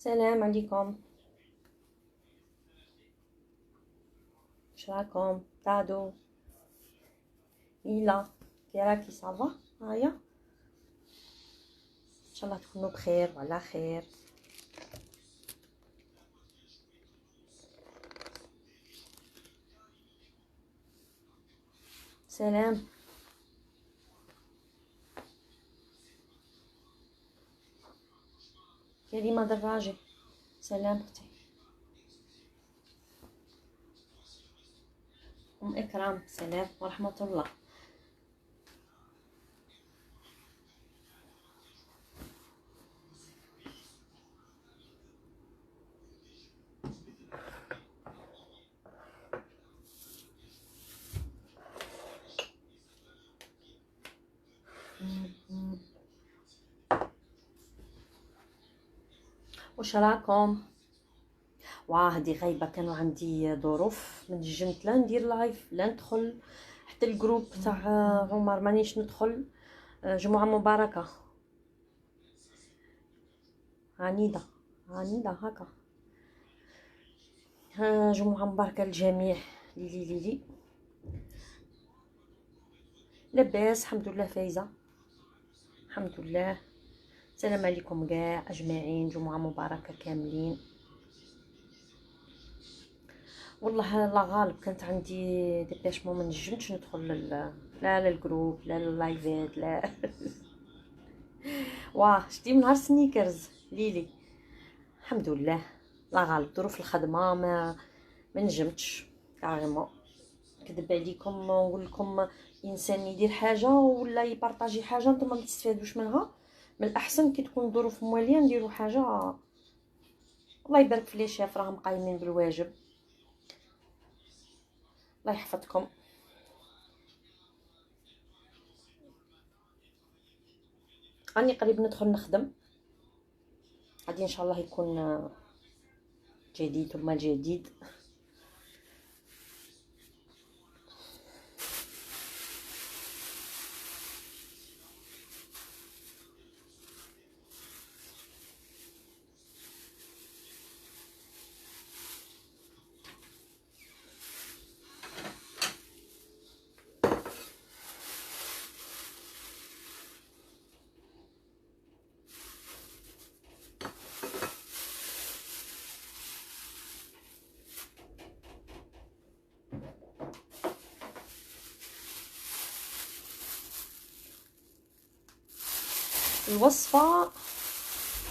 السلام عليكم. شراكم طادو ميلا؟ كي راكي؟ صافا؟ هيا ان شاء الله تكونوا بخير وعلى خير. سلام. كريمة دراجي. سلام اختي ام اكرام. سلام ورحمة الله. واش راكم؟ واه هادي غايبه، كانوا عندي ظروف ما نجمت لا ندير لايف لا ندخل حتى الجروب تاع عمر مانيش ندخل. جمعه مباركه عنيده عنيده هكا. جمعه مباركه للجميع. ليلي ليلي لاباس الحمد لله. فايزه الحمد لله. السلام عليكم كاع اجمعين، جمعه مباركه كاملين. والله لا غالب كانت عندي ديبيشمون ما نجمتش ندخل لا للجروب لا لللايفات لا. واه شتي من نهار سنيكرز ليلي. الحمد لله لا غالب ظروف الخدمه ما نجمتش كاريمون. كذب عليكم نقول لكم، انسان يدير حاجه ولا يبارطاجي حاجه نتوما ما تستفادوش منها، من الاحسن كي تكون ظروف مواليه نديروا حاجه. الله يبارك في لي شاف راهم قايمين بالواجب. الله يحفظكم. راني قريب ندخل نخدم، غادي ان شاء الله يكون جديد ثم الجديد. الوصفه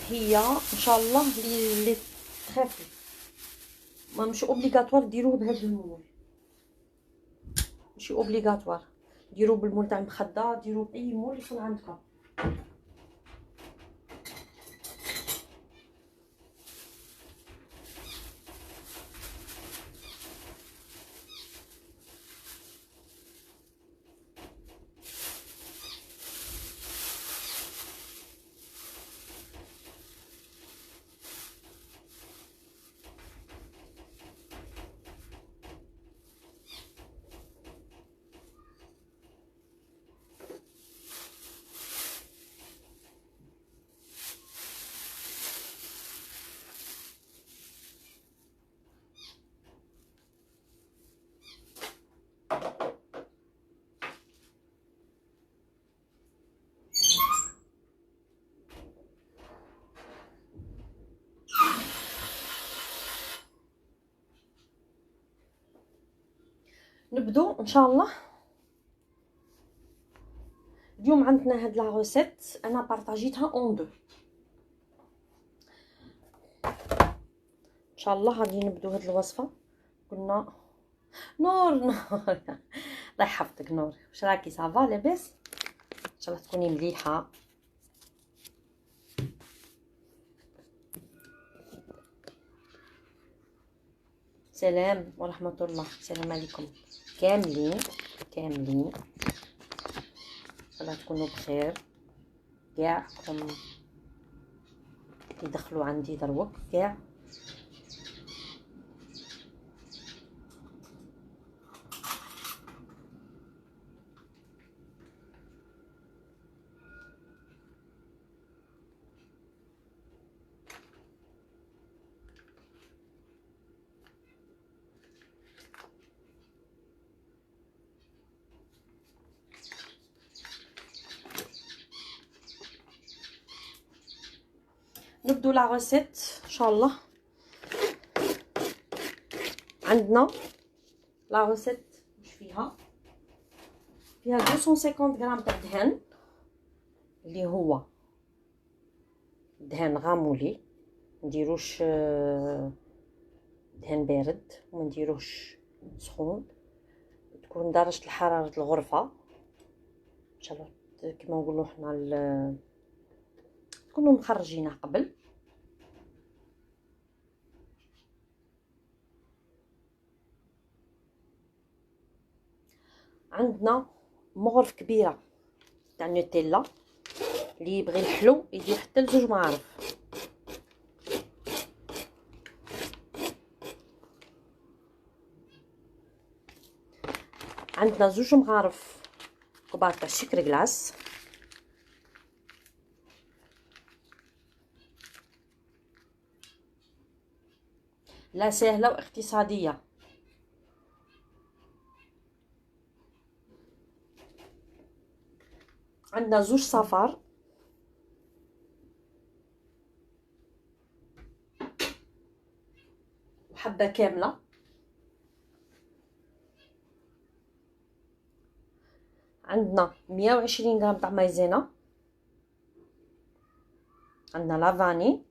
هي ان شاء الله اللي تخافوا، ما مش اوبليغاتوار ديروه بهذا المول، ماشي اوبليغاتوار ديروه بالمول تاع المخده، ديروه باي مول يكون عندكم. نبدو ان شاء الله. اليوم عندنا هاد لا روسيت انا بارطاجيتها اون دو، ان شاء الله غادي نبدو هاد الوصفه. قلنا نور نور. الله يحفظك نور، واش راكي؟ صافا لاباس؟ ان شاء الله تكوني مليحه. سلام ورحمه الله. السلام عليكم كاملين كاملين، ان شاء الله تكونوا بخير كاعكم يدخلوا عندي دروك كاع. نبدو لا غوسيت ان شاء الله. عندنا لا غوسيت واش فيها 250 غرام تاع دهن اللي هو دهن غامولي، منديروش دهن بارد ومنديروش سخون، تكون درجة الحرارة الغرفة ان شاء الله كما نقولوا حنا نكونوا مخرجينه قبل. عندنا مغرف كبيره تاع نوتيلا، اللي يبغي الحلو يدير حتى لزوج مغارف. عندنا زوج مغارف كبار تاع السكر كلاص، لا سهله واقتصاديه. عندنا زوج صفار، حبه كامله. عندنا 120 غرام تاع مايزينا. عندنا لافاني،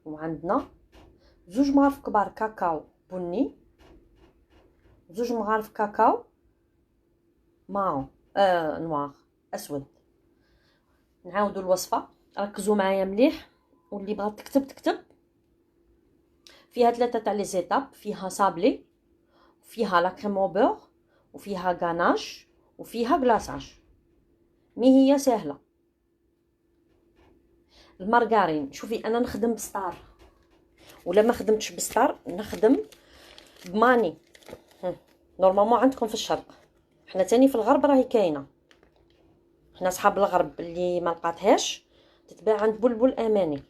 وعندنا زوج مغارف كبار كاكاو بني، زوج مغارف كاكاو ماو نوار اسود. نعاودوا الوصفه، ركزوا معايا مليح، واللي بغات تكتب تكتب. فيها 3 تاع لي زيتاب، فيها صابلي، فيها لا كريم او بور، وفيها غاناش، وفيها كلاصاج. مي هي سهله. المارغرين، شوفي انا نخدم بستار، ولا ما خدمتش بستار نخدم بماني. نورمالمون عندكم في الشرق، حنا تاني في الغرب راهي كاينه. حنا صحاب الغرب اللي ما لقاتهاش تتباع عند بلبل اماني.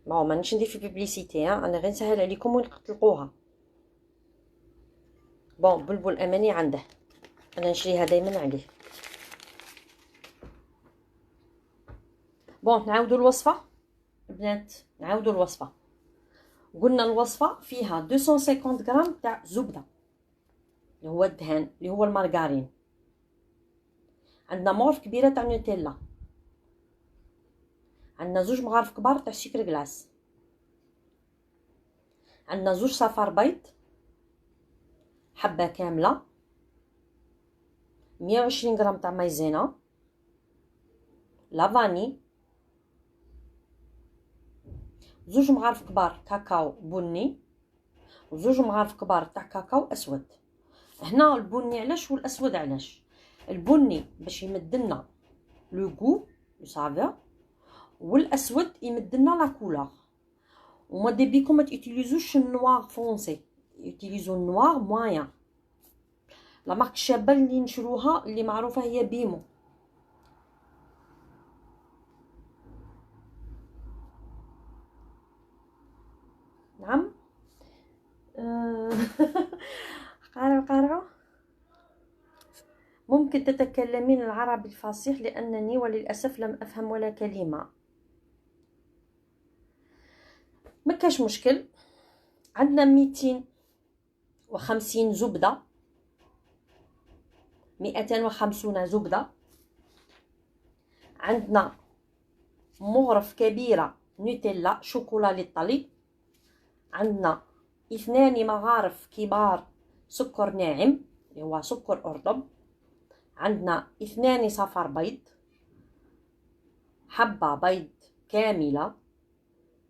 ما مانيش ندير في بيبليسيتي، انا غير نسهل عليكم وين تلقوها. بون بلبل اماني عنده، انا نشريها دائما عليه. بون نعاودوا الوصفه البنات، نعاودوا الوصفه. قلنا الوصفه فيها 250 غرام تاع زبده اللي هو الدهان اللي هو المارغرين. عندنا مغرف كبيره تاع نوتيلا. عندنا زوج مغارف كبار تاع السكر كلاص. عندنا زوج صفار بيض، حبه كامله، 120 غرام تاع مايزينا، لافاني، زوج مغارف كبار كاكاو بني، وزوج مغارف كبار تاع كاكاو اسود. هنا البني علاش والاسود علاش؟ البني باش يمدلنا لو غو لو سافور، والاسود يمدلنا لا كولور. وما ديبيكم ما تيتيليزوش النوار فونسي، يوتيليزو النوار موان. لا مارك الشابه اللي نشروها اللي معروفه هي بيمو. نعم. قارعوا. ممكن تتكلمين العربي الفصيح لأنني وللأسف لم أفهم ولا كلمة. ما كاش مشكل. عندنا 250 زبدة، 250 زبدة. عندنا مغرف كبيرة نوتيلا شوكولا للطلي. عندنا 2 مغارف كبار سكر ناعم اللي هو سكر أردب. عندنا 2 صفار بيض، حبة بيض كاملة،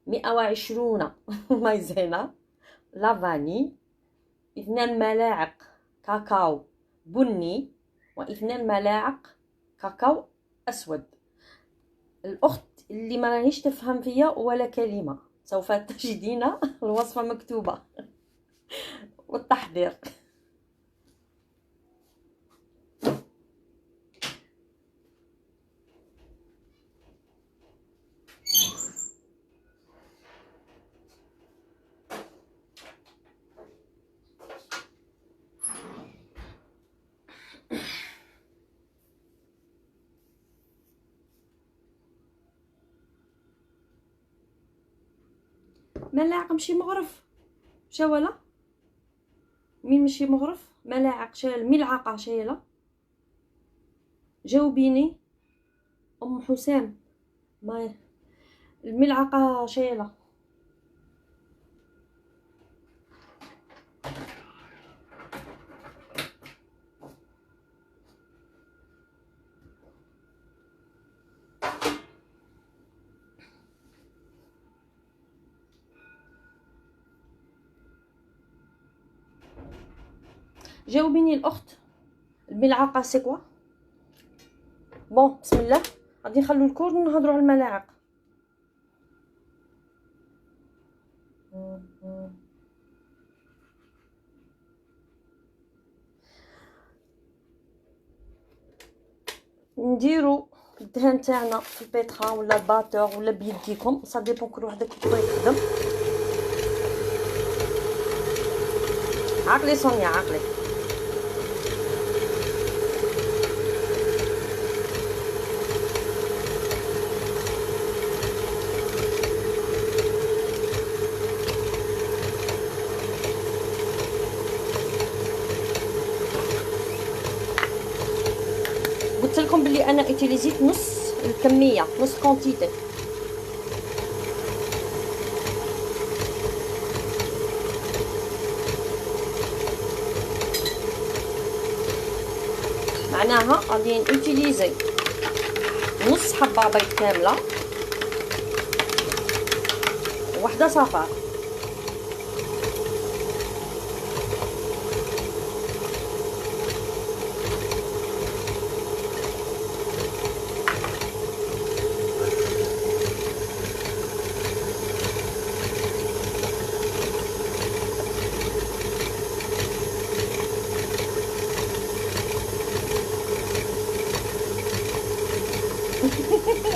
120 مايزينا، لافاني، 2 ملاعق كاكاو بني، و2 ملاعق كاكاو أسود. الأخت اللي ما راهيش تفهم فيا ولا كلمة سوف تجدين الوصفة مكتوبة والتحضير. ملاعق ماشي مغرف شاوله مين ماشي مغرف ملاعق شال ملعقه شايله جاوبيني ام حسام ما الملعقه شايله جاوبيني الاخت الملعقه سي كوا بون بسم الله غادي نخلو الكور نهضروا على الملاعق نديرو الدهان تاعنا في البيترا ولا الباتور ولا بيديكم صا ديبون كل واحد كيفاش يخدم. عقلي سونيا عقلي قلت لكم بلي انا اتيليزيت نص الكميه نص كونتيتي. معناها غادي نوتيليزي نص حبه بيض كامله وحده صفار.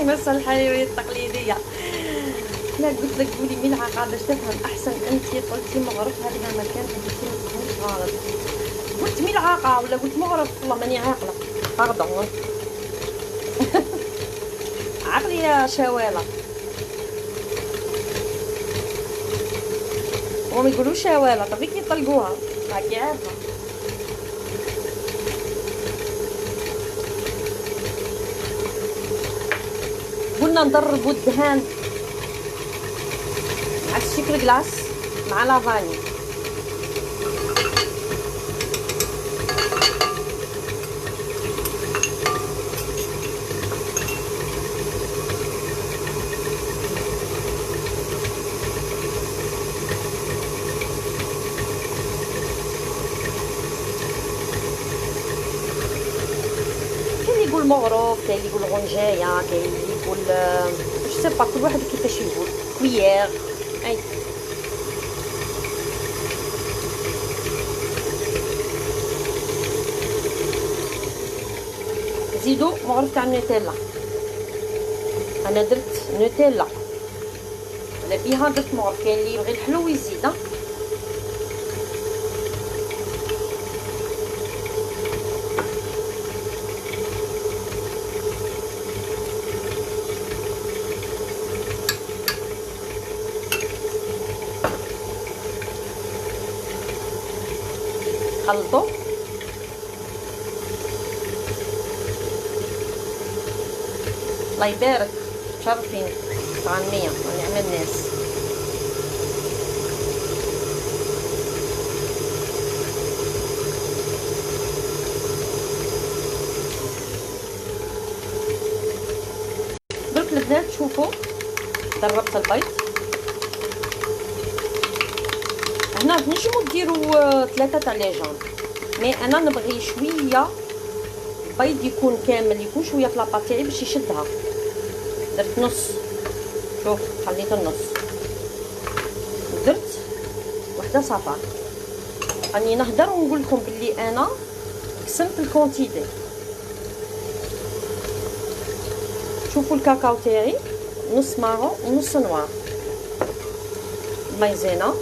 المسه الحيويه التقليديه. لا قلت لك قولي ملعقه باش تفهم احسن. انتي قلتي مغرف هذا ما كان قلتي ما تفهمش غلط. قلت ملعقه ولا قلت مغرف؟ والله ماني عاقله باردون. عقلي يا شواله هما يقولوا شواله طبيعي يطلقوها راكي عارفه. قلنا ندربوا الدهان مع السكر كلاص مع لافاني. كاين يقول مغروف كاين يقول غنجايه كاين يقول جو سي با كل واحد كيفاش يقول كويير. اي زيدو مغرف تاع النوتيلا. انا درت نوتيلا على بيها درت مغرف. كاين اللي يبغي الحلو يزيد. خلطو الله يبارك تشرفين طعميه ونعم الناس. درك البنات شوفوا دربت البيض. هنا تنجموا ديروا 3 تاع لي جون مي انا نبغي شويه البيض يكون كامل يكون شويه في لاباط تاعي باش يشدها. درت نص شوف خليت النص درت وحده صفار. راني نهضر ونقول لكم بلي انا قسمت الكونتيتي. شوفوا الكاكاو تاعي نص مارون ونص نوار. المايزينا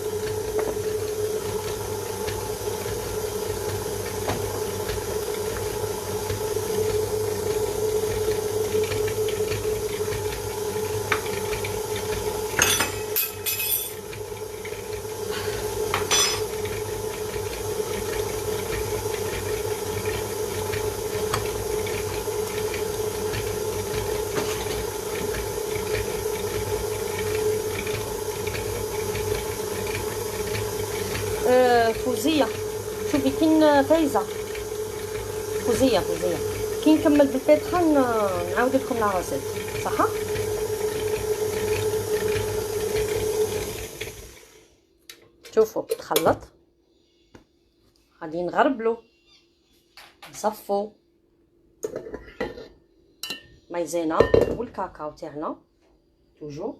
فوزيه شوفي كاين فايزه فوزيه كي نكمل بالبيتخان نعاود لكم لا روسيت صح. شوفوا تخلط غادي نغربلو نصفو مايزينا والكاكاو تاعنا توجو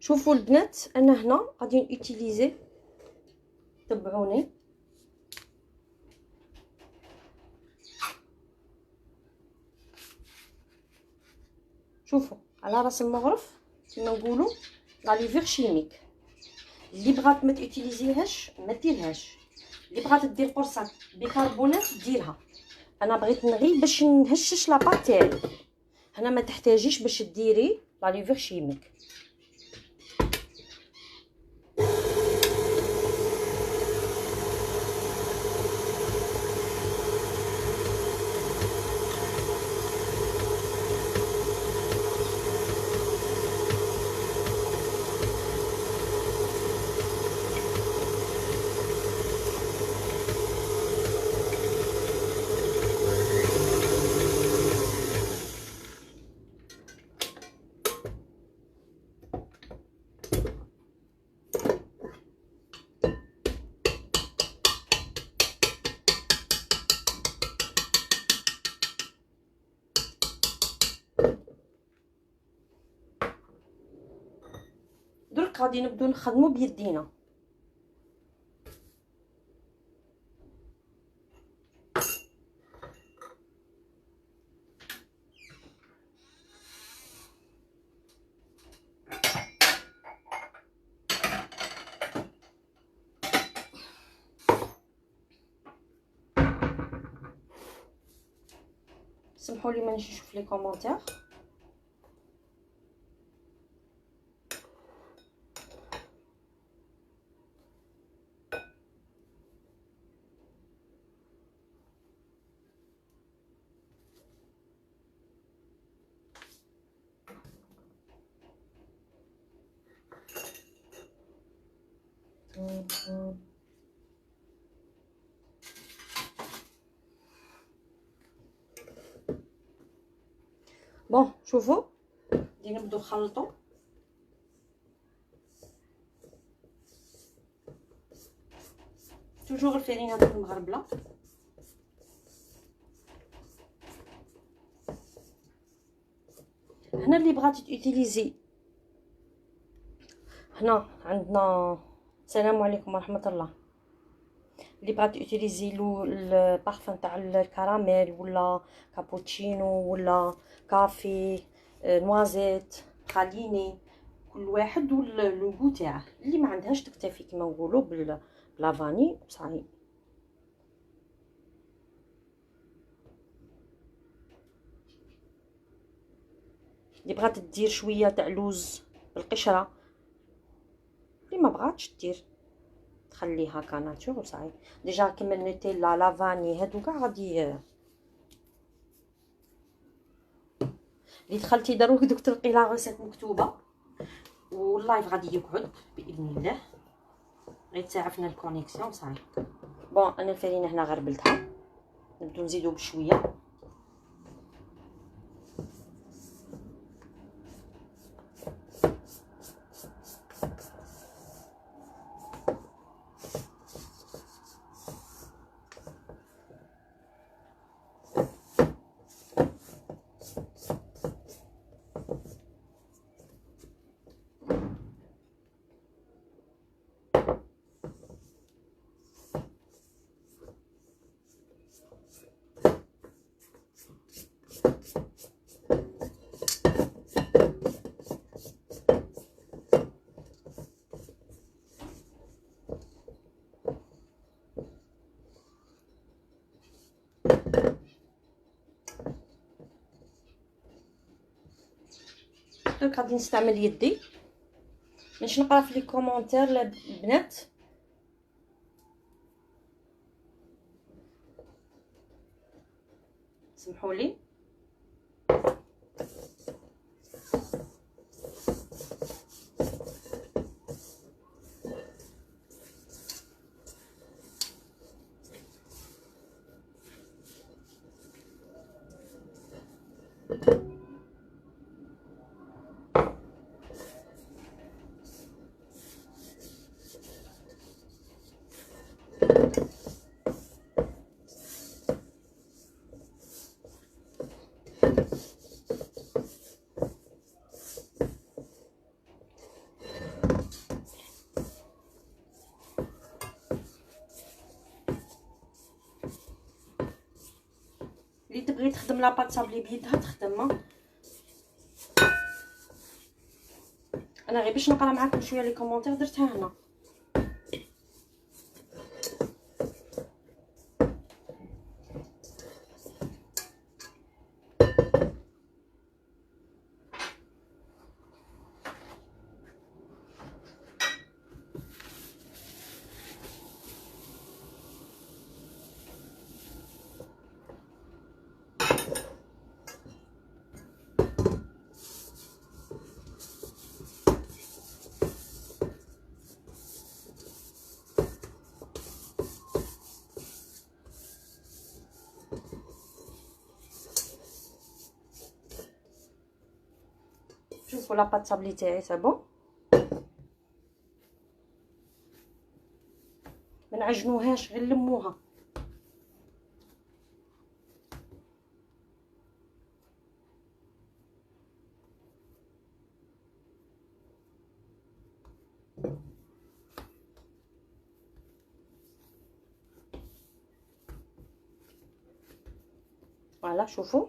شوفوا البنات انا هنا غادي نوتيليزي تبعوني شوفوا على راس المغرف كما نقولوا لا ليفير شيميك. اللي بغات ما تيوتيليزيهاش ما ديرهاش، اللي بغات دير قرصه بيكربونات ديرها. انا بغيت نغي باش نهشش لاباط تاعي. هنا ما تحتاجيش باش ديري لا ليفير شيميك. درك غادي نبداو نخدمو بيدينا. سمحوا لي مانيش نشوف لي كومونتير. بون شوفوا غادي نبداو نخلطوا. توجور الفرينه تكون مغربله. هنا اللي بغات تيوتيليزي هنا عندنا السلام عليكم ورحمه الله. اللي بغات تيوتيليزي لو البارفان تاع الكراميل ولا كابوتشينو ولا كافي نوازيت خاليني، كل واحد واللوغو تاعه. اللي ما عندهاش تكتفي كما نقولوا بلافاني صاي. اللي بغات دير شويه تاع لوز بالقشره، اللي ما بغاتش دير تخليها كناتور وصاي. ديجا كيما النوتيلا لافاني هادو كاع غادي اللي دخلتي دروك دوك تلقي لا ريسيت مكتوبه واللايف غادي يقعد باذن الله. غير تعرفنا الكونيكسيون صاي. بون انا الفرينه هنا غربلتها، نبداو نزيدو بشويه. درك غادي نستعمل يدي باش نقرا في لي كومونتير البنات. سمحوا لي. اللي تبغي تخدم لاباط صابلي بيدها تخدم. انا غير باش نقرا معكم شويه لي كومونتير درتها هنا. شوفوا لاباط صابلي تاعي صابون، ما نعجنوهاش غير نلموها. فوالا شوفوا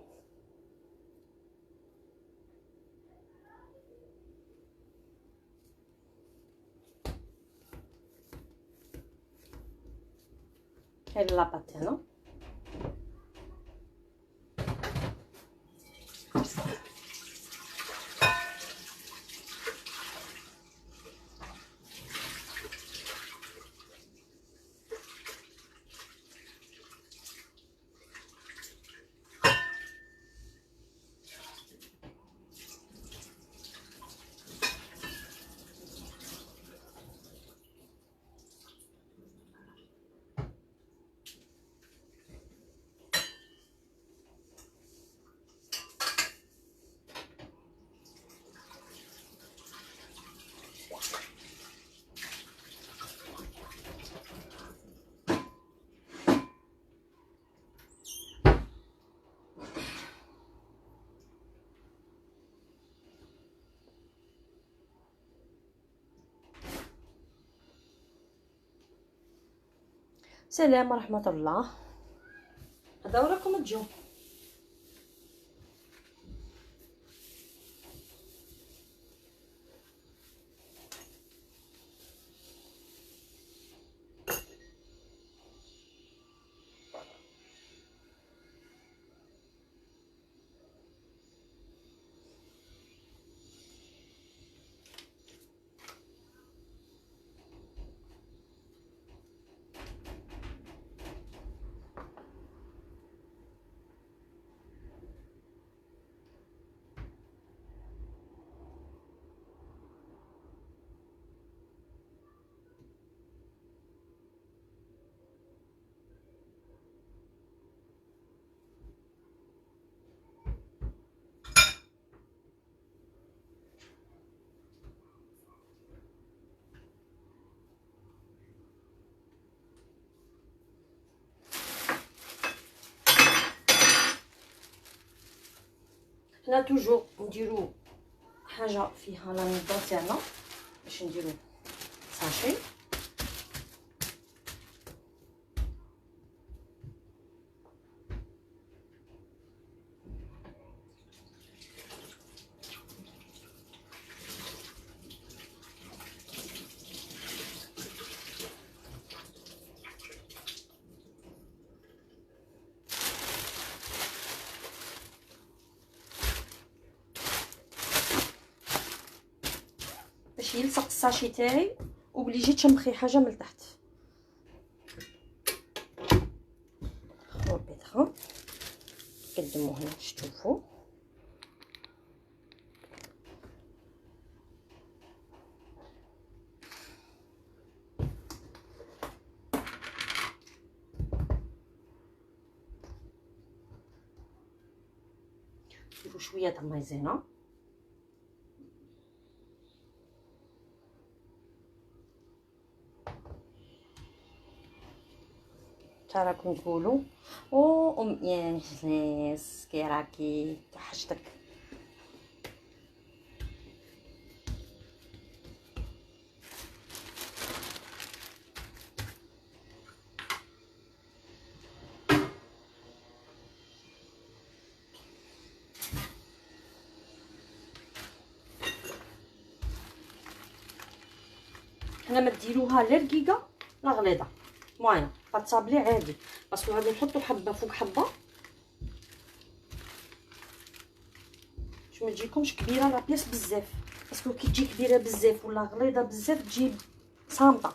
هاي لاباط هنا. السلام ورحمه الله. هذا وراكم تجوا. حنا توجور نديرو حاجه فيها لا نيطون تاعنا باش نديرو ساشي. باش يلصق الساشي تاعي وبليجي تشمخي حاجه من التحت. خربيطها قدموا هنا تشوفوا. نديرو شويه تاع مايزينا تا راكم تقولوا او يا ناس كي راكي توحشتك. حنا ما ديروها لا رقيقه لا غليظه، المهم غتصابلي عادي، باسكو غادي نحطو حبه فوق حبه باش ما تجيكمش كبيره لا بياس بزاف، باسكو كي تجي كبيره بزاف ولا غليظه بزاف تجي صامته.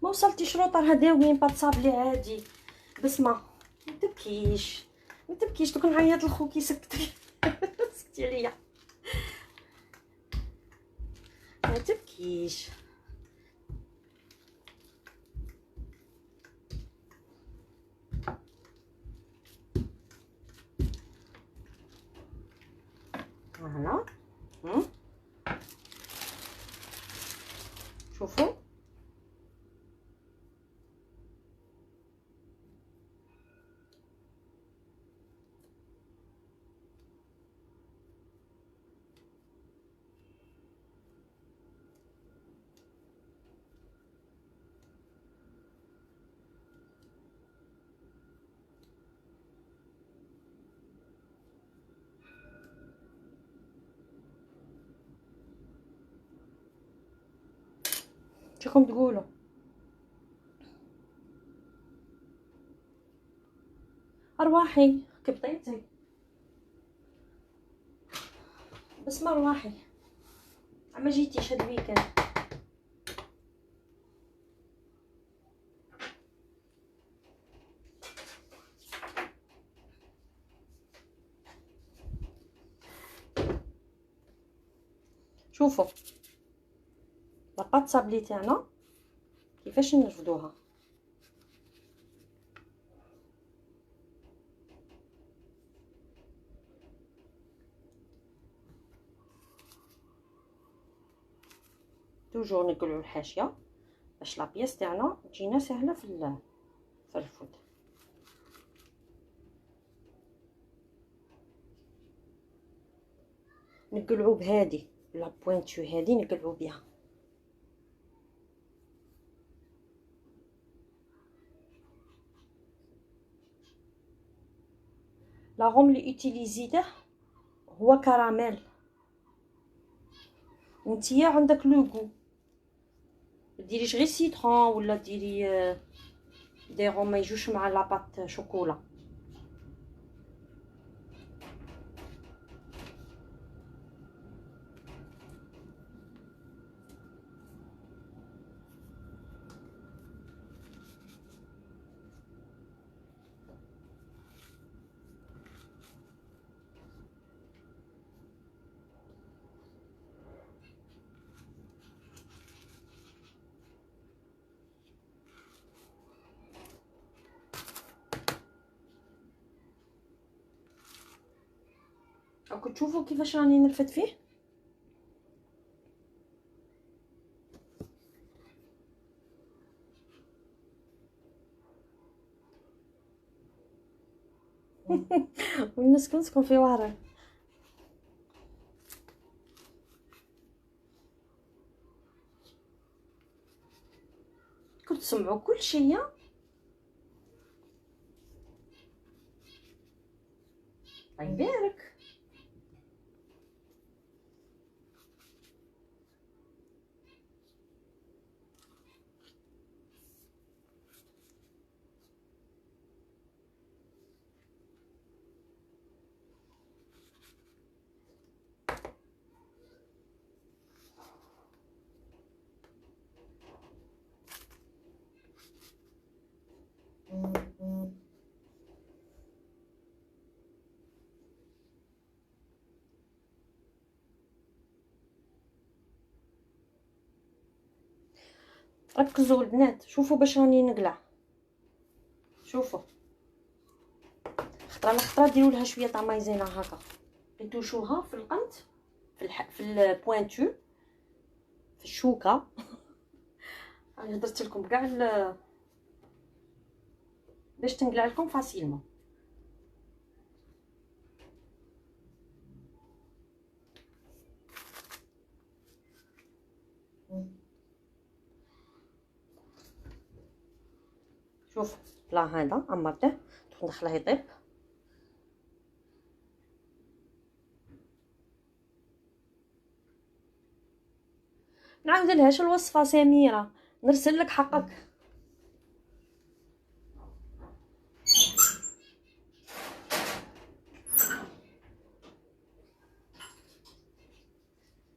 ما وصلتيش روطر هداوين بتصابلي عادي بسمه. ما تبكيش ما تبكيش، دوك نعيط لخوك يسكتك. سكتي عليا ما تبكيش. فوالا شوفوا شكون تقولوا. ارواحي كبطيتي بس ما ارواحي ما جيتيش هاد الويكاند. شوفوا لاباط صابلي تاعنا كيفاش نرفدوها. توجور نقلعوا الحاشيه باش لابياس تاعنا تجينا سهله في الرفود. نقلعوا بهادي لا بوينتو هادي نقلعوا بها. لا غوم لي اوتيليزيته هو كراميل، نتيا عندك لوغو ديريش غير سيترون ولا ديري دي غوم ما يجوش مع لاباط شوكولا. راكم تشوفوا كيفاش راني نرفد فيه. والناس كنسكن في وهران كنت تسمعوا كل شيء. الله يبارك. ركزوا البنات، شوفوا باش راني نقلع، شوفوا خطره على خطره ديروا لها شويه تاع مايزينا هكا، نتوشوها في القنت، في البوينتو، في الشوكه. انا درت لكم كاع باش تنقلع لكم فاسيلمون. شوف بلا هذا عمرته ندخله يطيب. نعاود لهاش الوصفه سميره، نرسل لك حقك.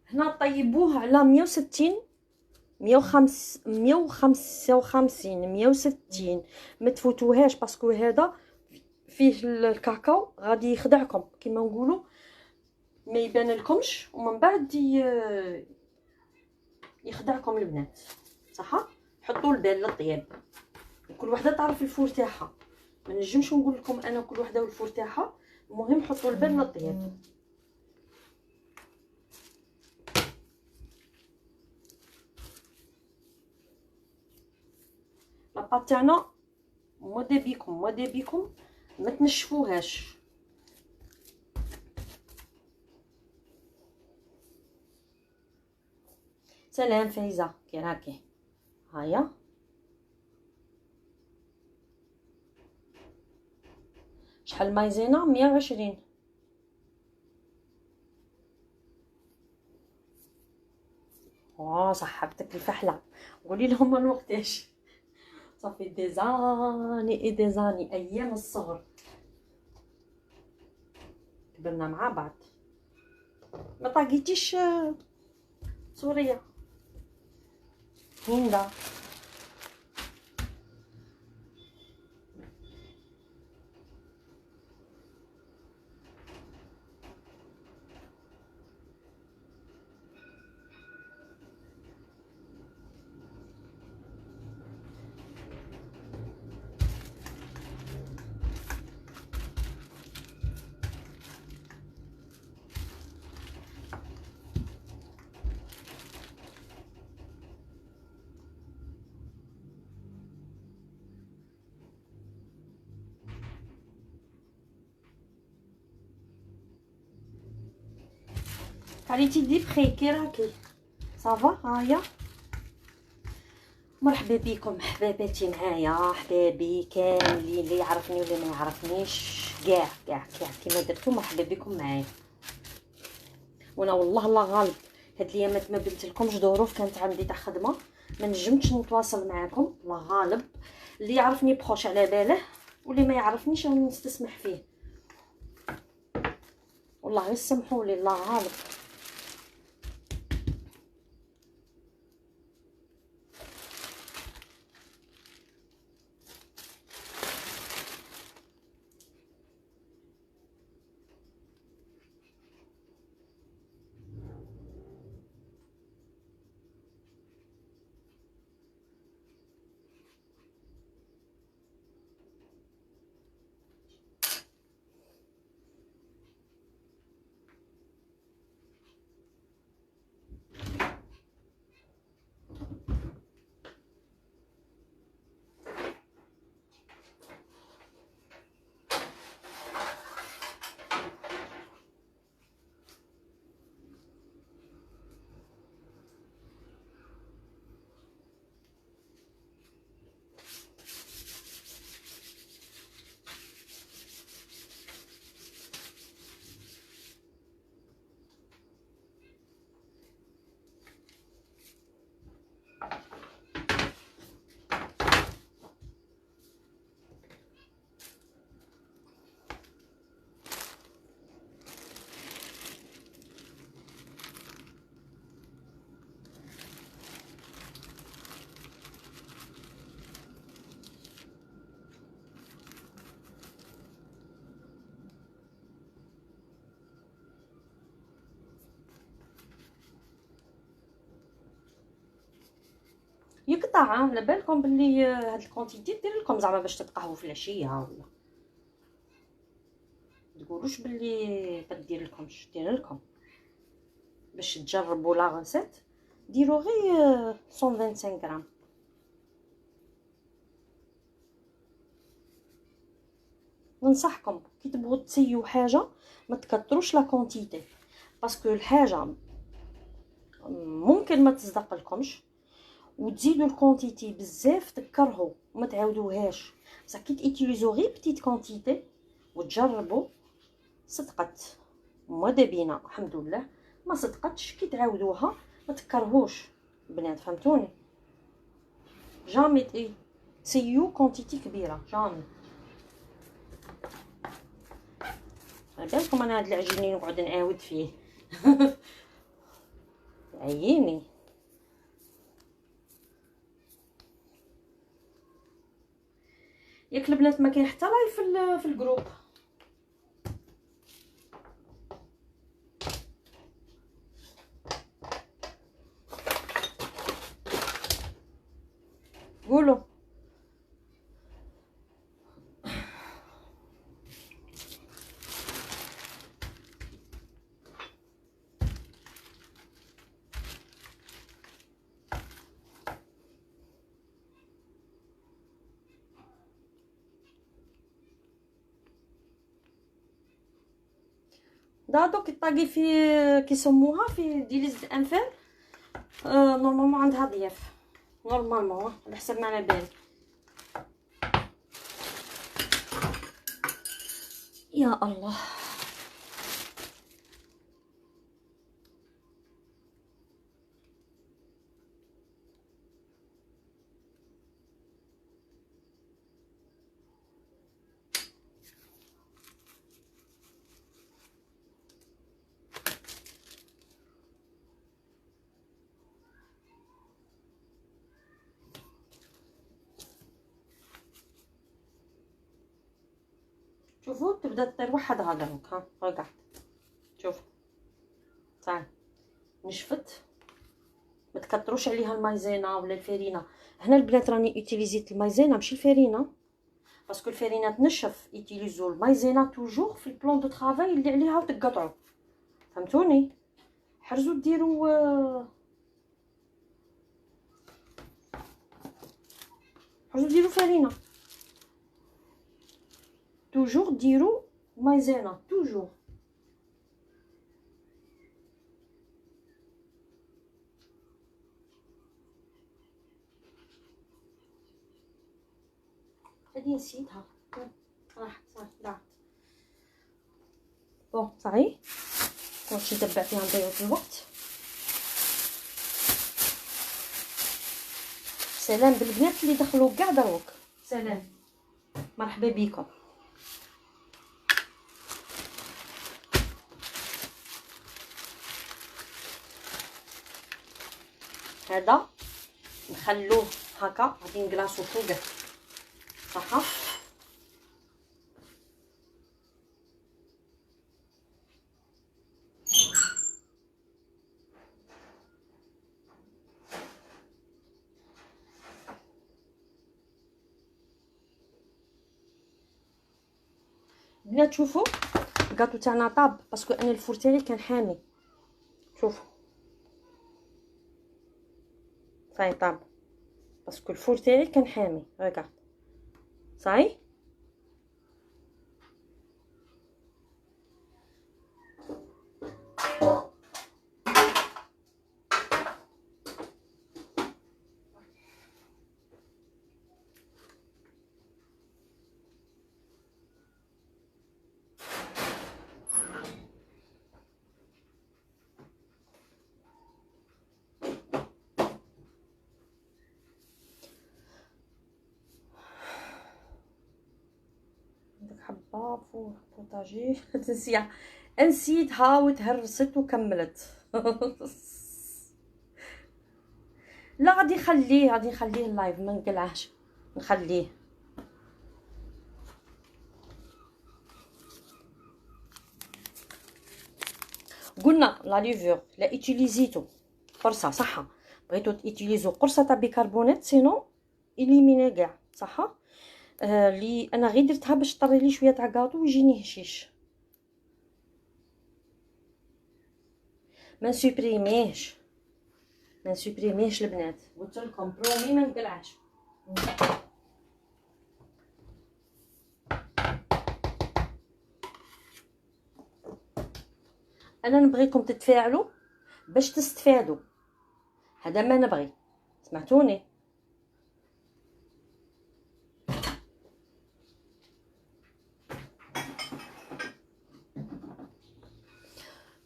هنا طيبوه على 160 155 160، ما تفوتوهاش باسكو هذا فيه الكاكاو غادي يخدعكم كما نقولوا، ما يبان لكمش ومن بعد يخدعكم البنات. صح، حطوا البال للطياب، كل وحده تعرف الفور تاعها، ما نجمش نقول لكم انا كل وحده والفور تاعها، المهم حطوا البال للطياب. لاباط تاعنا ماذا بيكم ما تنشفوهاش. سلام فايزه، كي راكي؟ هيا شحال مايزينا؟ 120. صحبتك الفحله، قولي لهم من وقتاش. صافي ديزاني ايام الصغر كبرنا مع بعض. ما طاقيتيش سوريه هندا؟ كاليتي دي بخي، كي راكي؟ صافا. هيا مرحبا بكم حباباتي معايا، حبابي كاملين اللي يعرفني واللي ما يعرفنيش، كاع كيما درتو. مرحبا بكم معايا. وانا والله الله غالب هاد الايامات ما بنت لكمش ظروف كانت عندي تاع خدمه، ما نجمتش نتواصل معاكم. الله غالب، اللي يعرفني بخوش على باله واللي ما يعرفنيش راني نستسمح فيه، والله غير سمحوا لي، الله غالب. قطع، على بالكم بلي هاد الكونتيتي دير لكم زعما باش تتقهووا في العشيه، ولا تقولوش بلي كدير لكمش، دير لكم باش تجربوا لا غوسيت. ديروا غير 125 غرام. ننصحكم كي تبغوا تسيو حاجه ما تكثروش لا كونتيتي، باسكو الحاجه ممكن ما تصدق لكمش وتزيدوا الكونتيتي بزاف تكرهوا وما تعاودوهاش. بصح كي تيتيليزو غير بتيت كونتيتي وتجربوا صدقت مدابينا الحمد لله، ما صدقتش كي تعاودوها ما تكرهوش بنات، فهمتوني؟ جامي تسيو كونتيتي كبيره، جامي. بالكم انا هاد العجينين نقعد نعاود فيه عييني. ياك البنات ما كاين حتى لايف في الجروب. قولوا دادو كيطاقي في كيسموها في ديليز الانفال. نورمالمون عندها ضياف، نورمالمون على حسب ما على بالي. يا الله شوفوا تبدا تطير وحدها دروك. ها رقع شوف صافي نشفت. ما تكثروش عليها المايزينا ولا الفرينه. هنا البنات راني يوتيليزيت المايزينا ماشي الفرينه، باسكو الفرينه تنشف. يوتيليزو المايزينا توجور في البلان دو طرافاي اللي عليها وتقطعوا، فهمتوني؟ حرزوا ديروا فرينه توجور، ديروا مايزينا توجور. هادي نسيتها راحت صافي ضاعت. بون صافي واش ندبع فيها نضيعو في الوقت. سلام بالبنات اللي دخلوا كاع دروك، سلام مرحبا بكم. هذا نخلوه هكا غادي نكلاصو فوقه صح. بنات شوفوا الكاطو تاعنا طاب باسكو انا الفور تاعي كان حامي. شوفوا صاي طاب باسكو الفور تاعي كان حامي. ريغارد صاي حبه فوق بوطاجي تنسيها نسيتها وتهرست وكملت لا غادي نخليه اللايف ما نقلعهش نخليه. قلنا لا ليفور لا ايتيليزيتو فرصه صح بغيتو تيتيليزو قرصه تاع بيكربونات، سينو اليميني كاع صح. لي انا غير درتها باش طري لي شويه تاع كاطو ويجيني هشيش، ما نسوبريميهش البنات، قلت لكم برومي ما نقلعش. انا نبغيكم تتفاعلوا باش تستفادوا، هذا ما نبغي، سمعتوني؟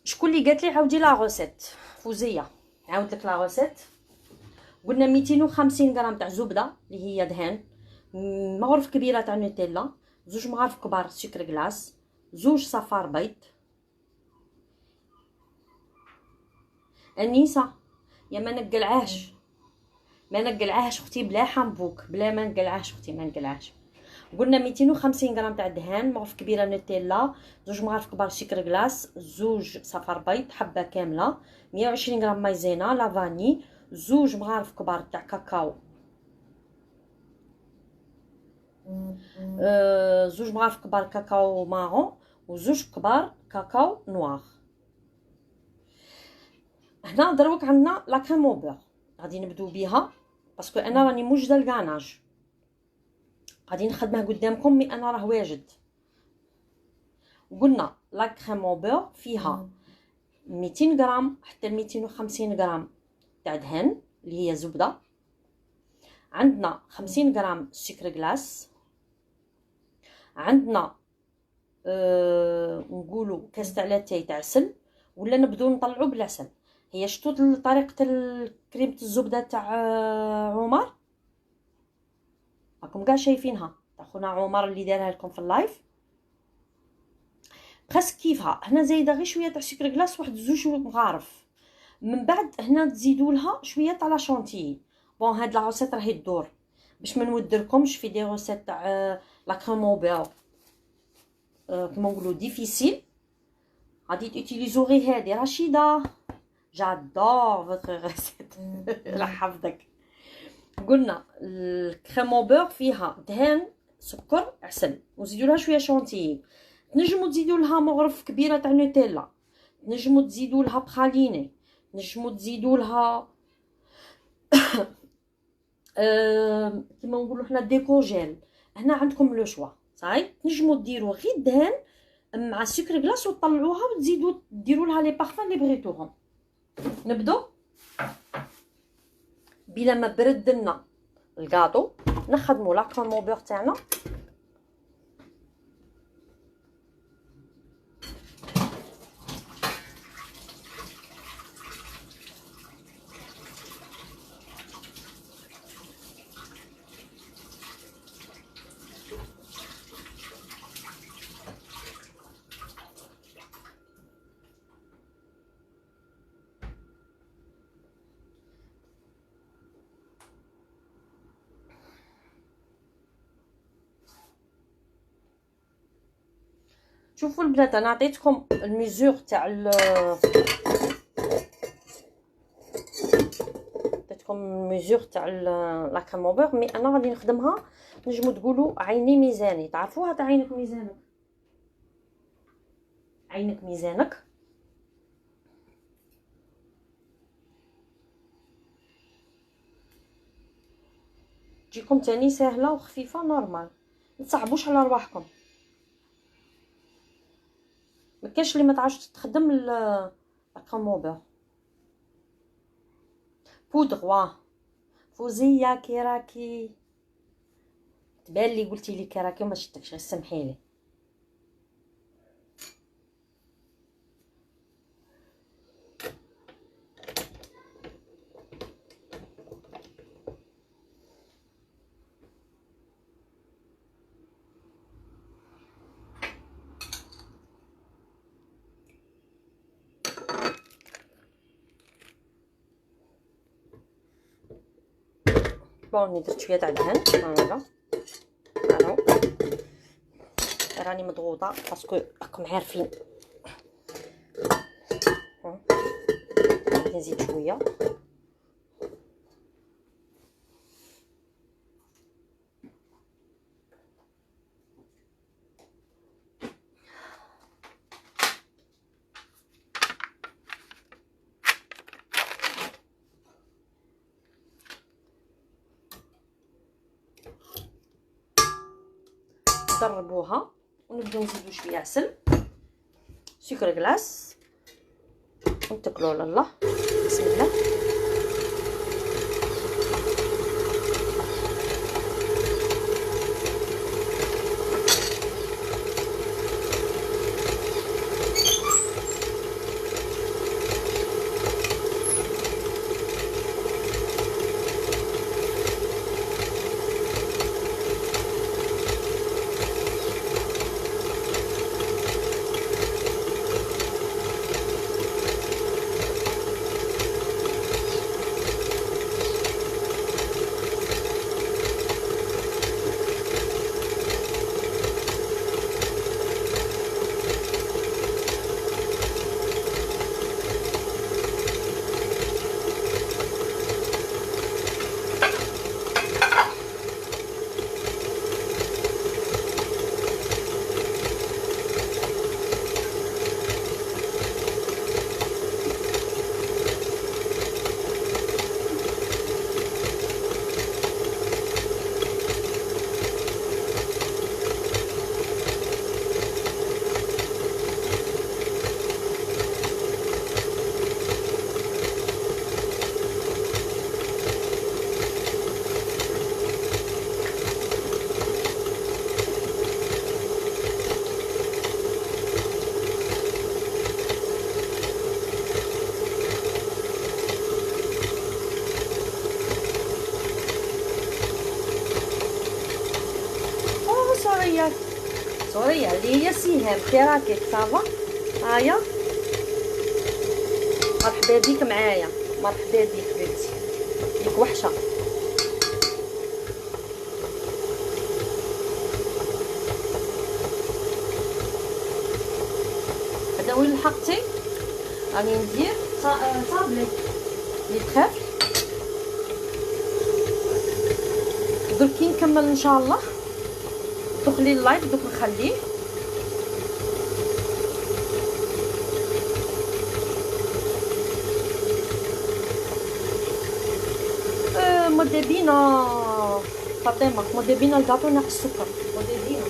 شكون اللي قالت لي عاودي لا غوسيت؟ فوزيه عاود لك لا غوسيت. قلنا 250 غرام تاع زبده اللي هي دهان، مغرف كبيره تاع نوتيلا، 2 مغارف كبار سكر كلاص، 2 صفار بيض. انيسه يا ما نقلعاش اختي، بلا حنبوك، بلا ما نقلعاش اختي، ما نقلعاش. قلنا 250 غرام تاع دهان، مغرف كبيره نوتيلا، 2 مغارف كبار سكر كلاص، 2 صفار بيض حبه كامله، 120 غرام مايزينا لا فاني، 2 مغارف كبار تاع كاكاو، 2 مغارف كبار كاكاو مارون، و2 كبار كاكاو نوار. هنا دروك عندنا لا كريم او بور، غادي نبداو بها باسكو انا راني موجده الكاناج، غادي نخدمه قدامكم مي انا راه واجد. قلنا لا كريم او بور فيها 200 غرام حتى 250 غرام تاع دهن اللي هي زبده، عندنا 50 غرام سكر كلاص، عندنا نقولوا كاس تاع لاتاي تاع عسل، ولا نبداو نطلعوا بالعسل. هي شتو طريقه كريمه الزبده تاع عمر، راكم كاع شايفينها تاع خونا عمر اللي دارها لكم في اللايف، خاص كيفها. هنا زايده غير شويه تاع سكر كلاص، واحد 2 مغارف، من بعد هنا تزيدوا لها شويه تاع لا شونتيي. بون هاد لا روسيت راهي تدور باش ما نودركمش في دي روسيت تاع لا كريم او بور كيما نقولوا ديفيسيل، غادي تيتيليزو غير هادي. رشيده جادور فوتر ريسيت الله يحفظك. قلنا الكريم او بور فيها دهان سكر عسل، وزيدوا لها شويه شونتيي. تنجموا تزيدوا لها مغرف كبيره تاع نوتيلا، تنجموا تزيدوا لها بخاليني، نجموا تزيدوا لها كيما نقولوا حنا ديكوجيل. هنا عندكم لو شوا صاي، تنجموا ديروا غير دهان مع سكر كلاص وتطلعوها وتزيدوا ديروا لها لي بارفان اللي بغيتوهم. نبدو بلا ما برد لنا الكاطو نخدموا لا كريم او بور تاعنا. شوفوا البنات انا عطيتكم الميزور تاع لا كريم او بور، مي انا غادي نخدمها نجمو تقولوا عيني ميزاني، تعرفوها تاع عينك ميزانك، عينك ميزانك. تجيكم تاني سهله وخفيفه نورمال، متصعبوش على رواحكم. مكاش اللي ما تعرفش تخدم لا كريم او بور بودغ. واه فوزيه كيراكي تبان لي قلتي لي كيراكي وما شفتكش، غير سمحيلي. بون درت شويه تاع دهن هذا، راني مضغوطه باسكو راكم عارفين. غادي نزيد شويه نقربوها ونبداو نزيدو شويه عسل، سكر كلاص، ونتكلوا على الله. بسم الله. سوريا اللي هي سهام كراكيك صافا. هايا مرحبا بيك معايا، مرحبا بيك بنتي، ليك وحشه. هذا وين لحقتي؟ راني ندير طابلي اللي تخاف. درك كي نكمل ان شاء الله دخلي اللايف دوك نخليه. ماذا بينا فاطمه، ماذا بينا الكاطو ناقص السكر، ماذا بينا.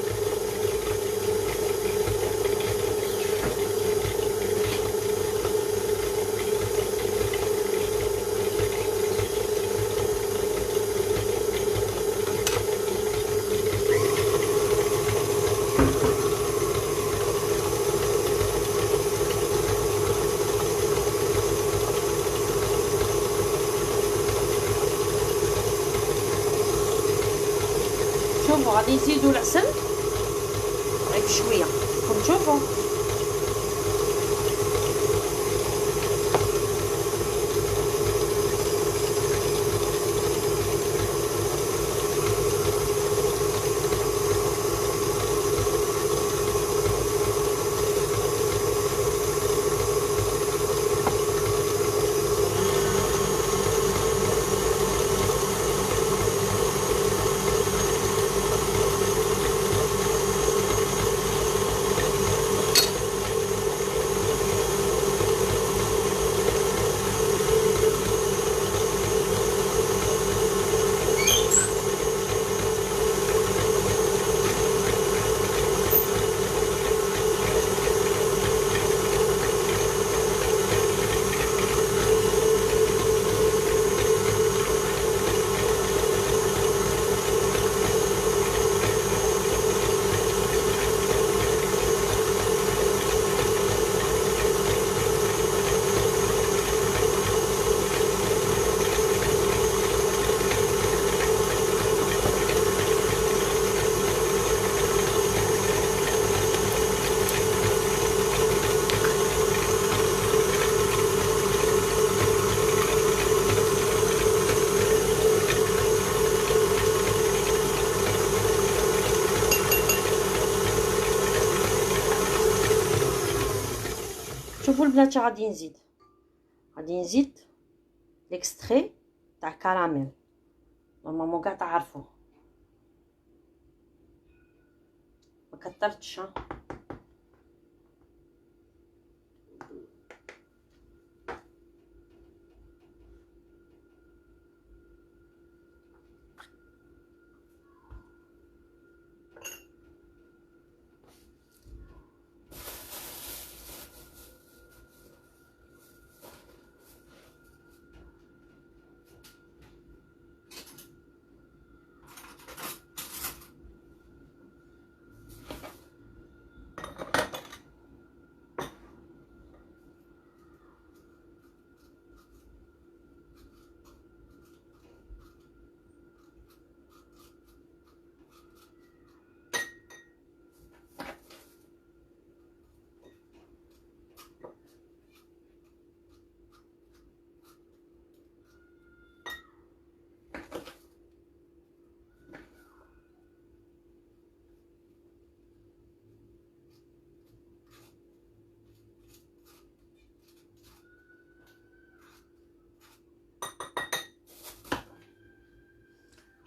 شوفوا غادي نزيدو العسل غير بشويه، راكم تشوفوا. شوفوا البنات غادي نزيد ليكستري تاع كراميل، نورمالمون كاع تعرفوه، ما كثرتش.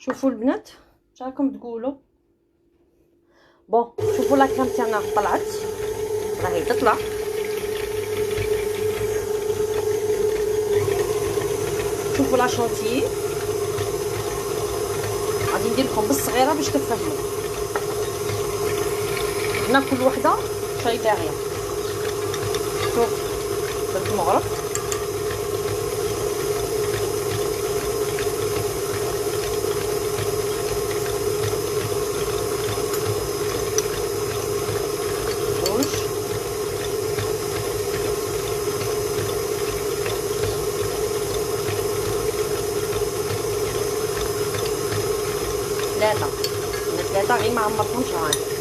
شوفوا البنات اش راكم تقولوا؟ بون شوفوا لا كريم تاعنا طلعت، راهي تطلع. شوفوا لا شونتيي، غادي ندير لكم بالصغيره باش تفهموا. هنا كل وحده شاي باغيه. شوف درت المغرب، روج، 3 من 3 غير ما عمرتهمش هاني.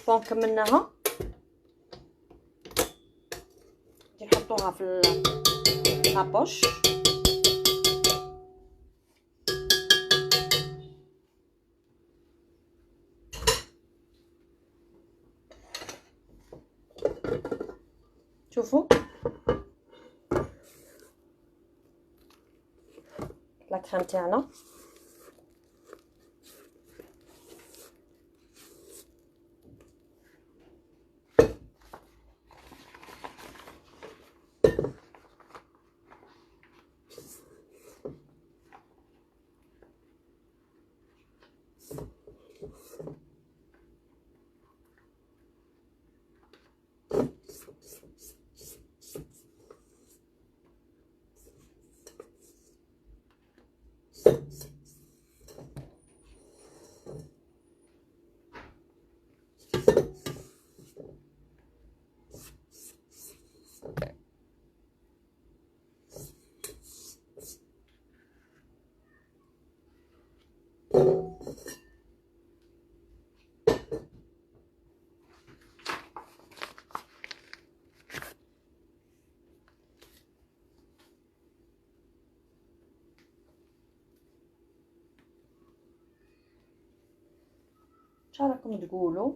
بون كملناها، نحطوها في لابوش. شوفوا لا كريم تاعنا اش راكم تقولوا؟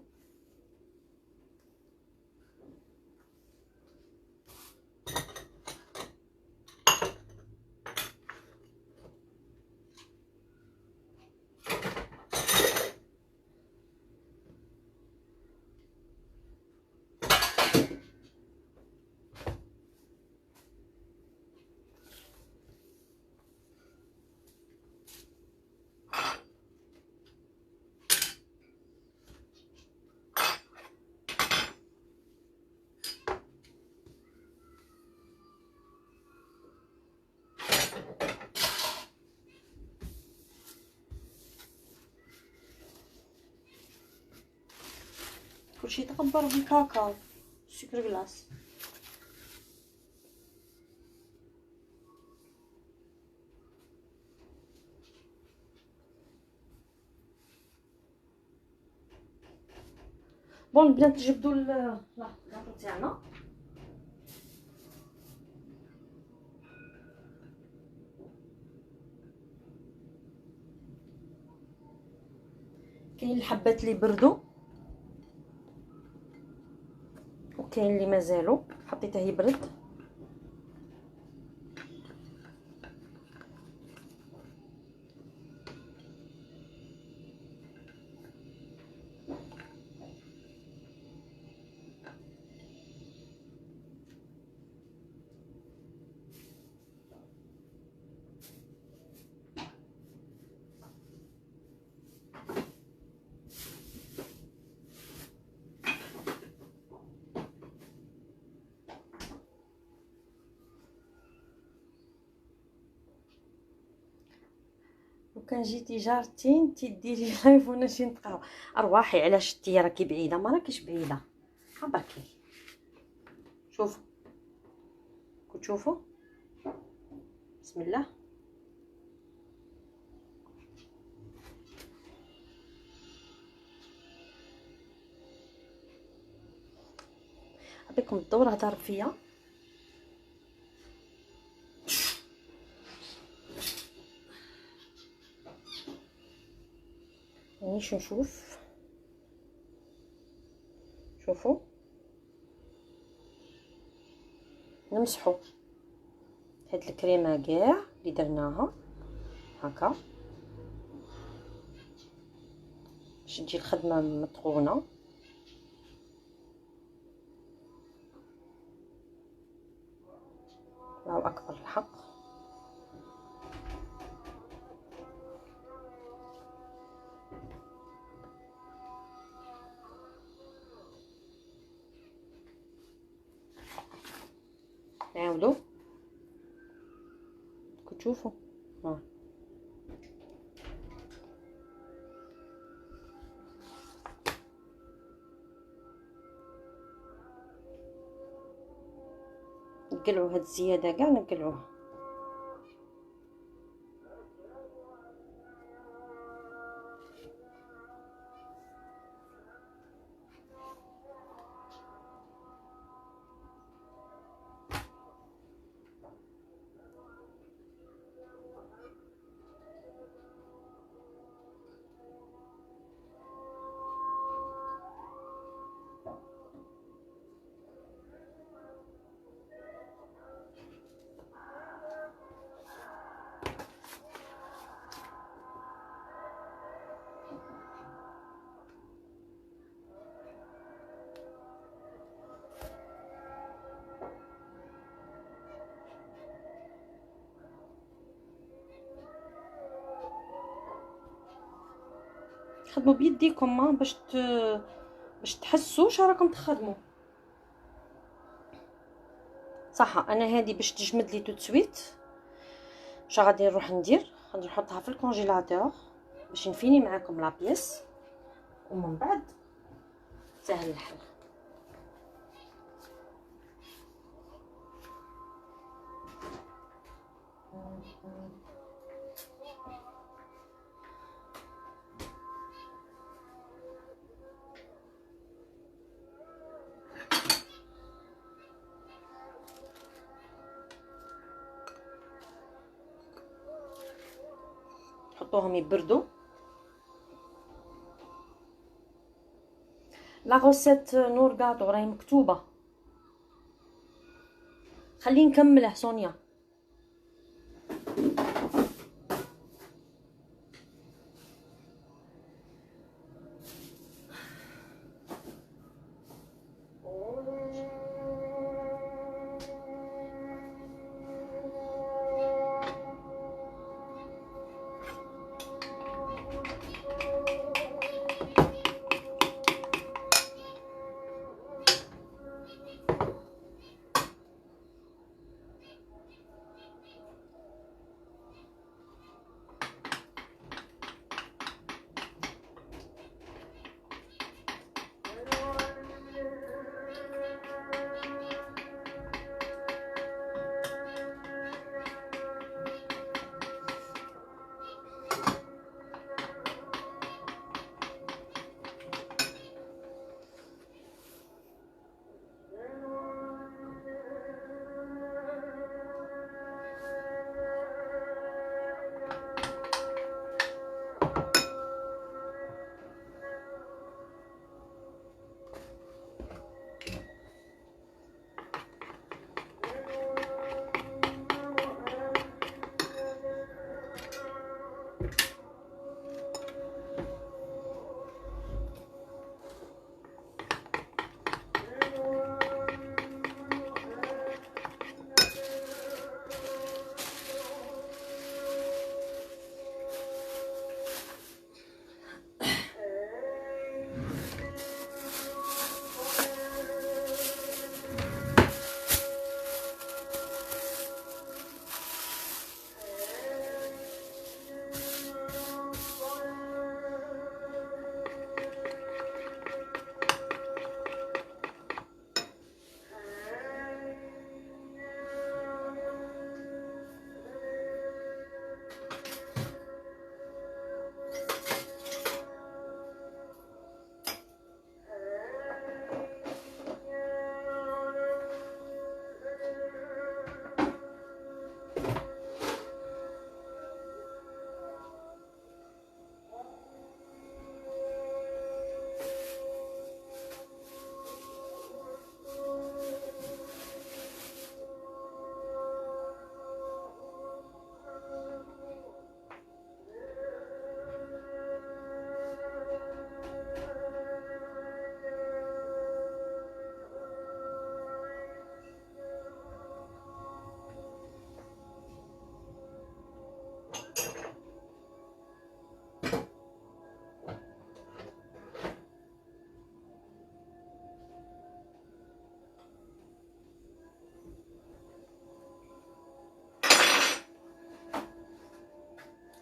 كلشي يتغبر بالكاكاو سكر كلاص. بون البنات جبدوا لاطو تاعنا. كاين الحبات اللي بردوا وكاين اللي مازالوا، حطيته يبرد. لو كان جيتي جارتي نتي ديري لايف وانا نجي نتقهوى. ارواحي علاش انتي راكي بعيده؟ ما راكيش بعيده، هباكي شوفوا كنت تشوفوا. بسم الله. بكم الدور هضر فيا. يعني شو نشوف، شوفوا نمسحوا هاد الكريمه كاع اللي درناها هكا باش تجي الخدمه متقونه. الله اكبر الحق. نعاودو كتشوفوا ها نقلعوا هاد الزياده كاع نقلعوها. خدموا بيديكم باش تحسوا واش راكم تخدموا صح. انا هذه باش تجمد لي توت سويت واش غادي نروح ندير، غادي نحطها في الكونجيلاتور باش نفيني معاكم لا بيس ومن بعد سهل الحل. حطوهم يبردوا. لا غوسيت نور غاطو راهي مكتوبه. خليني نكمله سونيا.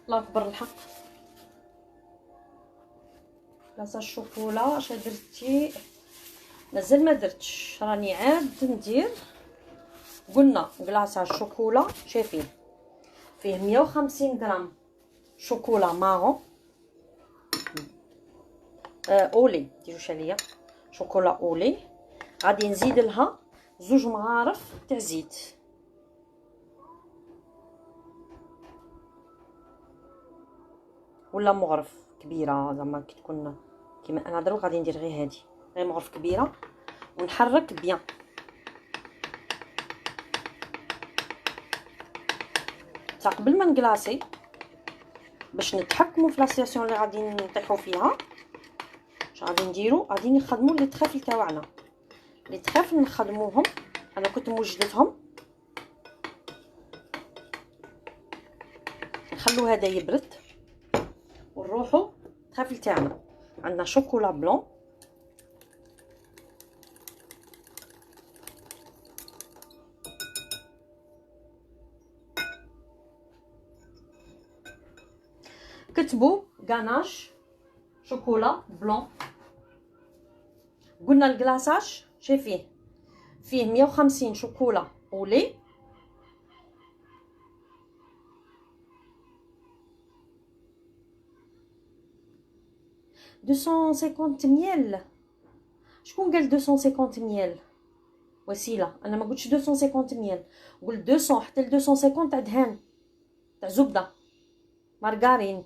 الله اكبر الحق. لاصا الشوكولا اش درتي؟ مازال ما درتش، راني عاد ندير. قلنا كلاصه الشوكولا شايفين فيه 150 غرام شوكولا مارون اولي، ديروش عليا شوكولا اولي. غادي نزيد لها 2 مغارف تاع زيت، ولا مغرف كبيره زعما كي تكون كيما انا دروك غادي ندير غير هادي، غير مغرف كبيره، ونحرك بيان. تا قبل ما نكلاصي باش نتحكموا في لاسياسيون اللي غادي نطيحوا فيها، اش غادي نديرو؟ غادي نخدموا لي تريفل تاعنا. لي تريفل نخدموهم، انا كنت موجدتهم، نخلو هذا يبرد ونروحوا تريفل تاعنا. عندنا شوكولا بلون، كتبوا غاناش شوكولا بلون. قلنا الكلاصاج شايفيه فيه 150 شوكولا اولي، 250 ميل. شكون قال 250 ميل؟ وسيله، انا ما قلتش 250 ميل، قلت 200 حتى ل 250 تاع دهان تاع زبده مارغارين.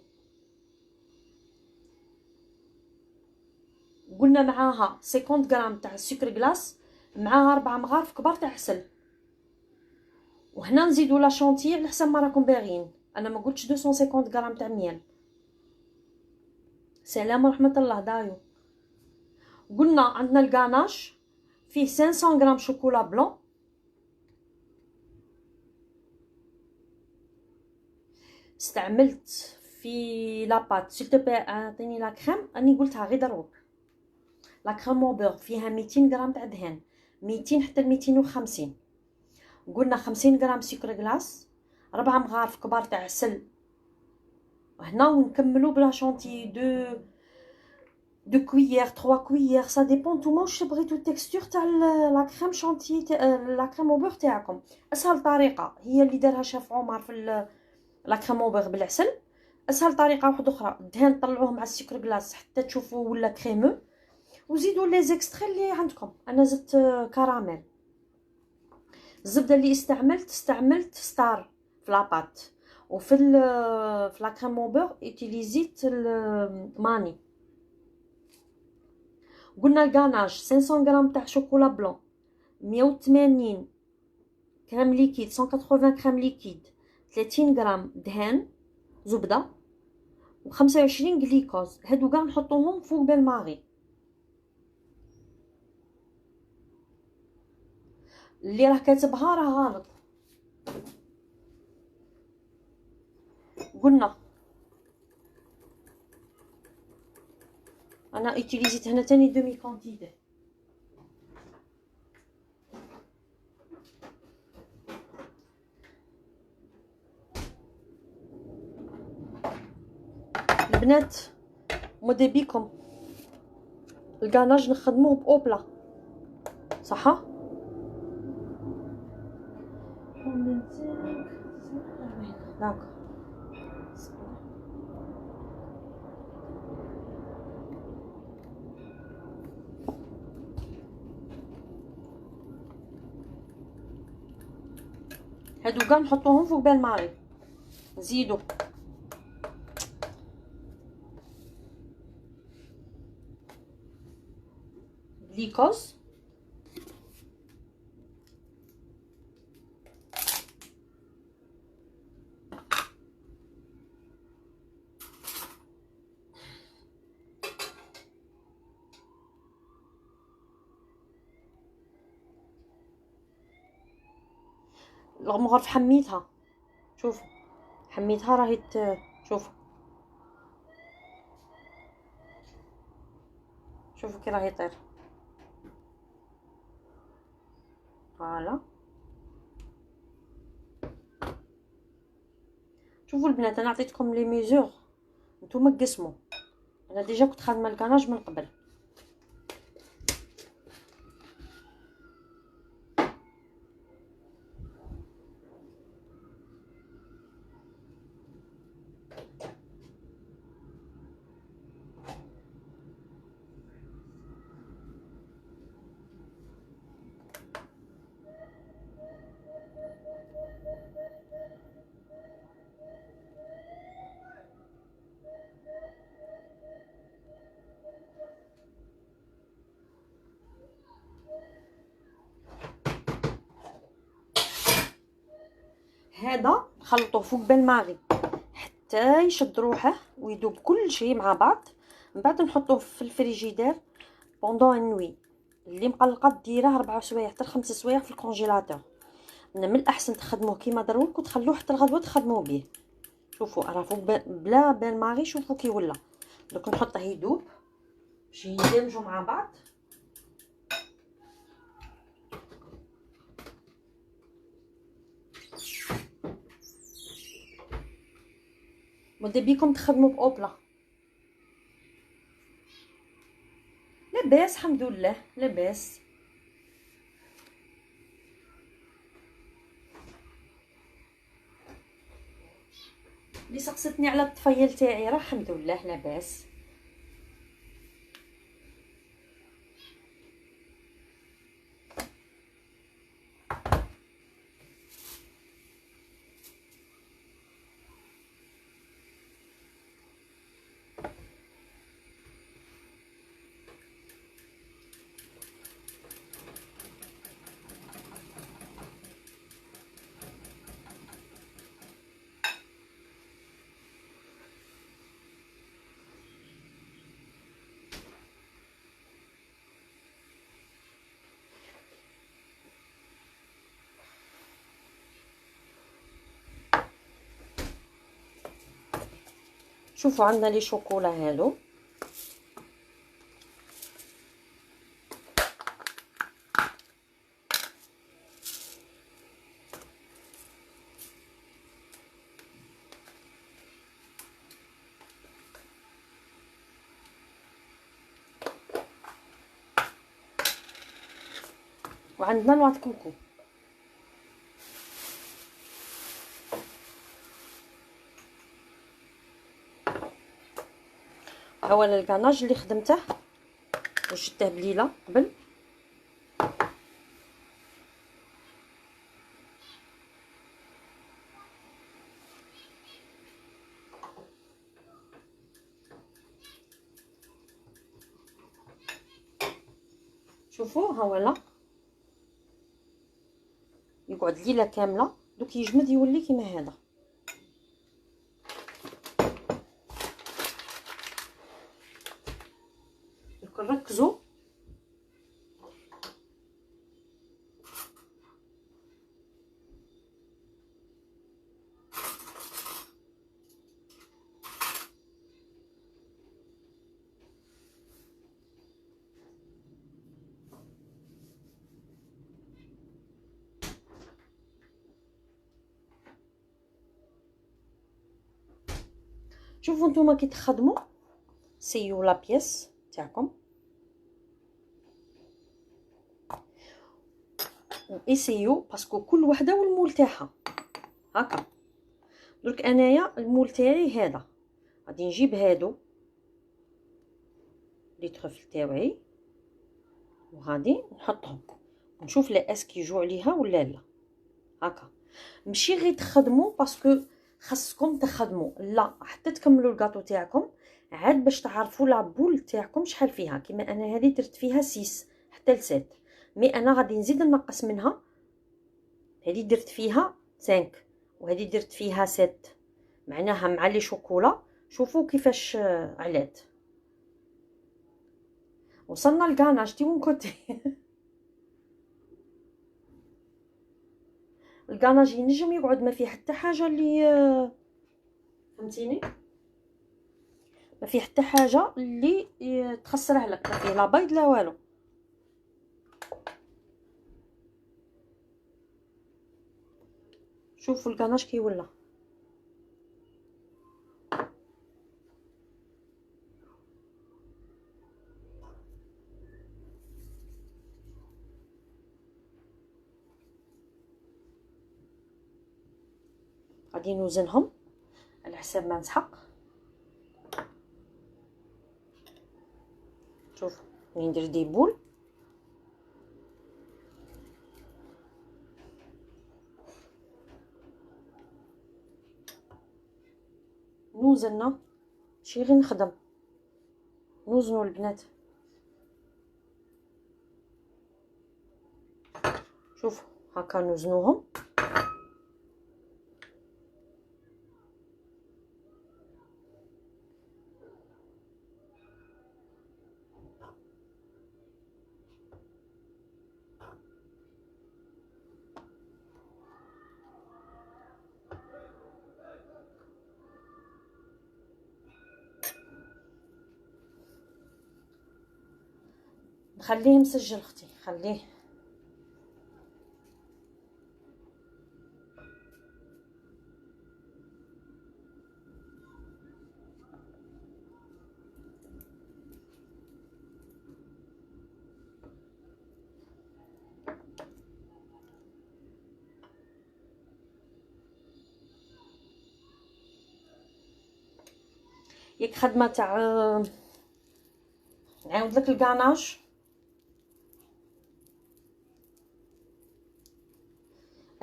قلنا معاها 50 غرام تاع السكر كلاص، معاها 4 مغارف كبار تاع عسل. وهنا نزيدوا لا شونتي على حسب ما راكم باغيين، انا ما قلتش 250 غرام تاع ميل. سلام ورحمه الله دايو. قلنا عندنا الكاناش فيه 500 غرام شوكولا بلون، استعملت في لاباط سيل تو بي اعطيني لا كريم، راني قلتها غير دروك. لا كريم او بور فيها 200 غرام تاع دهان، 200 حتى ل 250. قلنا 50 غرام سكر كلاص، 4 مغارف كبار تاع عسل هنا، ونكملوا بلا شونتي دو كويير 3 كويير، سا ديبون نتوما واش بغيتو التكستور تاع لا كريم شونتي لا كريم او بور تاعكم. اسهل طريقه هي اللي دارها شاف عمر في لا كريم او بور بالعسل. اسهل طريقه واحده اخرى، الدهان طلعوه مع السكر كلاص حتى تشوفوا ولا كريمو، وزيدوا لي زيكستري اللي عندكم. انا زدت كراميل. الزبده اللي استعملت ستار في لاباط، وفي في لا كريم او بور يوتيليزيت ماني. قلنا الغاناج 500 غرام تاع شوكولا بلون، 180 كريم ليكيد، 180 كريم ليكيد، 30 غرام دهان زبده، و25 غليكوز. هادو كاع نحطوهم فوق بالماغي. اللي راه كاتبها راه غلط. قلنا انا يوتيليزيت هنا تاني دومي كونتيتي. البنات مودي بيكم، الكاناج نخدموه باوبلا صح؟ داك هادو كاع نحطوهم فوق بالماري. نزيدو غليكوز، المغرف حميتها، شوفوا حميتها راهي شوفوا كي راهي يطير. فوالا شوفوا البنات، انا عطيتكم لي ميزور، نتوما قسموا. انا ديجا كنت خادمه الكناج من قبل. هذا نخلطوه فوق بالماغي حتى يشد روحه ويذوب كل شيء مع بعض. من بعد نحطوه في الفريجيدير بوندون نوي. اللي مقلقه ديره 4 سوايع حتى 5 سوايع في الكونجيلاتور. من الاحسن تخدموه كيما دروك وتخلوه حتى الغدوه تخدموا به. شوفوا راه فوق بلا بالماغي، شوفوا كي ولا. دوك نحطه يذوب باش يندمجوا مع بعض. ماذا بيكم تخدموا باوبلا؟ لاباس الحمد لله لاباس. اللي سقستني على الطفيل تاعي راه الحمد لله لاباس. شوفوا عندنا لي شوكولا هادو، وعندنا نواه كوكو. اولا الكناج اللي خدمته وشدته بليله قبل، شوفوا ها ولا يقعد ليله كامله. دوك يجمد يولي كيما هذا. دوك نركزوا شوفوا نتوما كي تخدموا سيو لا بيس تاعكم واسيو باسكو كل وحده والمول تاعها. هكا درك انايا المول تاعي هذا، غادي نجيب هادو لي تروفل تاوعي وغادي نحطهم ونشوف لا اسكي يجوا عليها ولا لا. هكا ماشي غير تخدموا باسكو خاصكم تخدموا، لا حتى تكملوا الكاطو تاعكم عاد باش تعرفوا لا بول تاعكم شحال فيها. كيما انا هذه درت فيها 6 حتى ل 7، مي انا غادي نزيد نقص منها. هذه درت فيها 5 وهذه درت فيها 7، معناها مع لي شوكولا. شوفوا كيفاش علات. وصلنا لكاناج تي وين كنتي. الكاناج ينجم يقعد ما فيه حتى حاجه اللي فهمتيني، ما فيه حتى حاجه اللي تخسره لك، ما فيه لا بيض لا والو. شوفوا الكاناج كي ولا. غادي نوزنهم على حساب ما نسحق. شوف ندير دي بول، نوزننا ماشي غير نخدم، نوزنوا البنات. شوف هكا نوزنوهم. خليه مسجل اختي، خليه. ياك خدمه تاع نعاود لك الكاناج.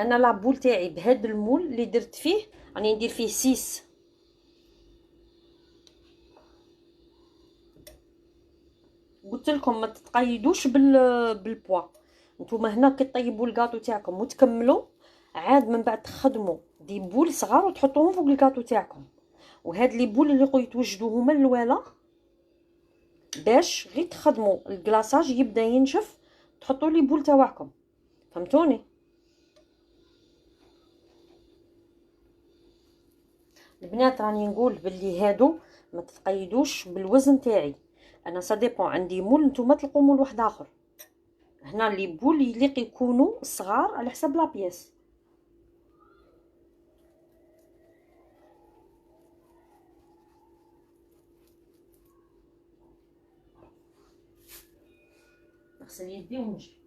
انا لابول تاعي بهاد المول اللي درت فيه، راني ندير فيه 6. قلت لكم ما تتقيدوش بالبوا. نتوما هنا كي طيبوا الكاطو تاعكم وتكملوا، عاد من بعد تخدموا دي بول صغار وتحطوهم فوق الكاطو تاعكم. وهاد لي بول اللي يتوجدوا هما الاولى باش غير تخدموا الكلاصاج يبدا ينشف، تحطوا لي بول تاعكم. فهمتوني؟ البنات راني نقول باللي هادو ما تتقيدوش بالوزن تاعي انا، سا ديبون. عندي مول نتوما تلقوا مول واحد اخر. هنا لي بول يليق يكونوا صغار على حساب لا بياس. نغسل يدي ونجي.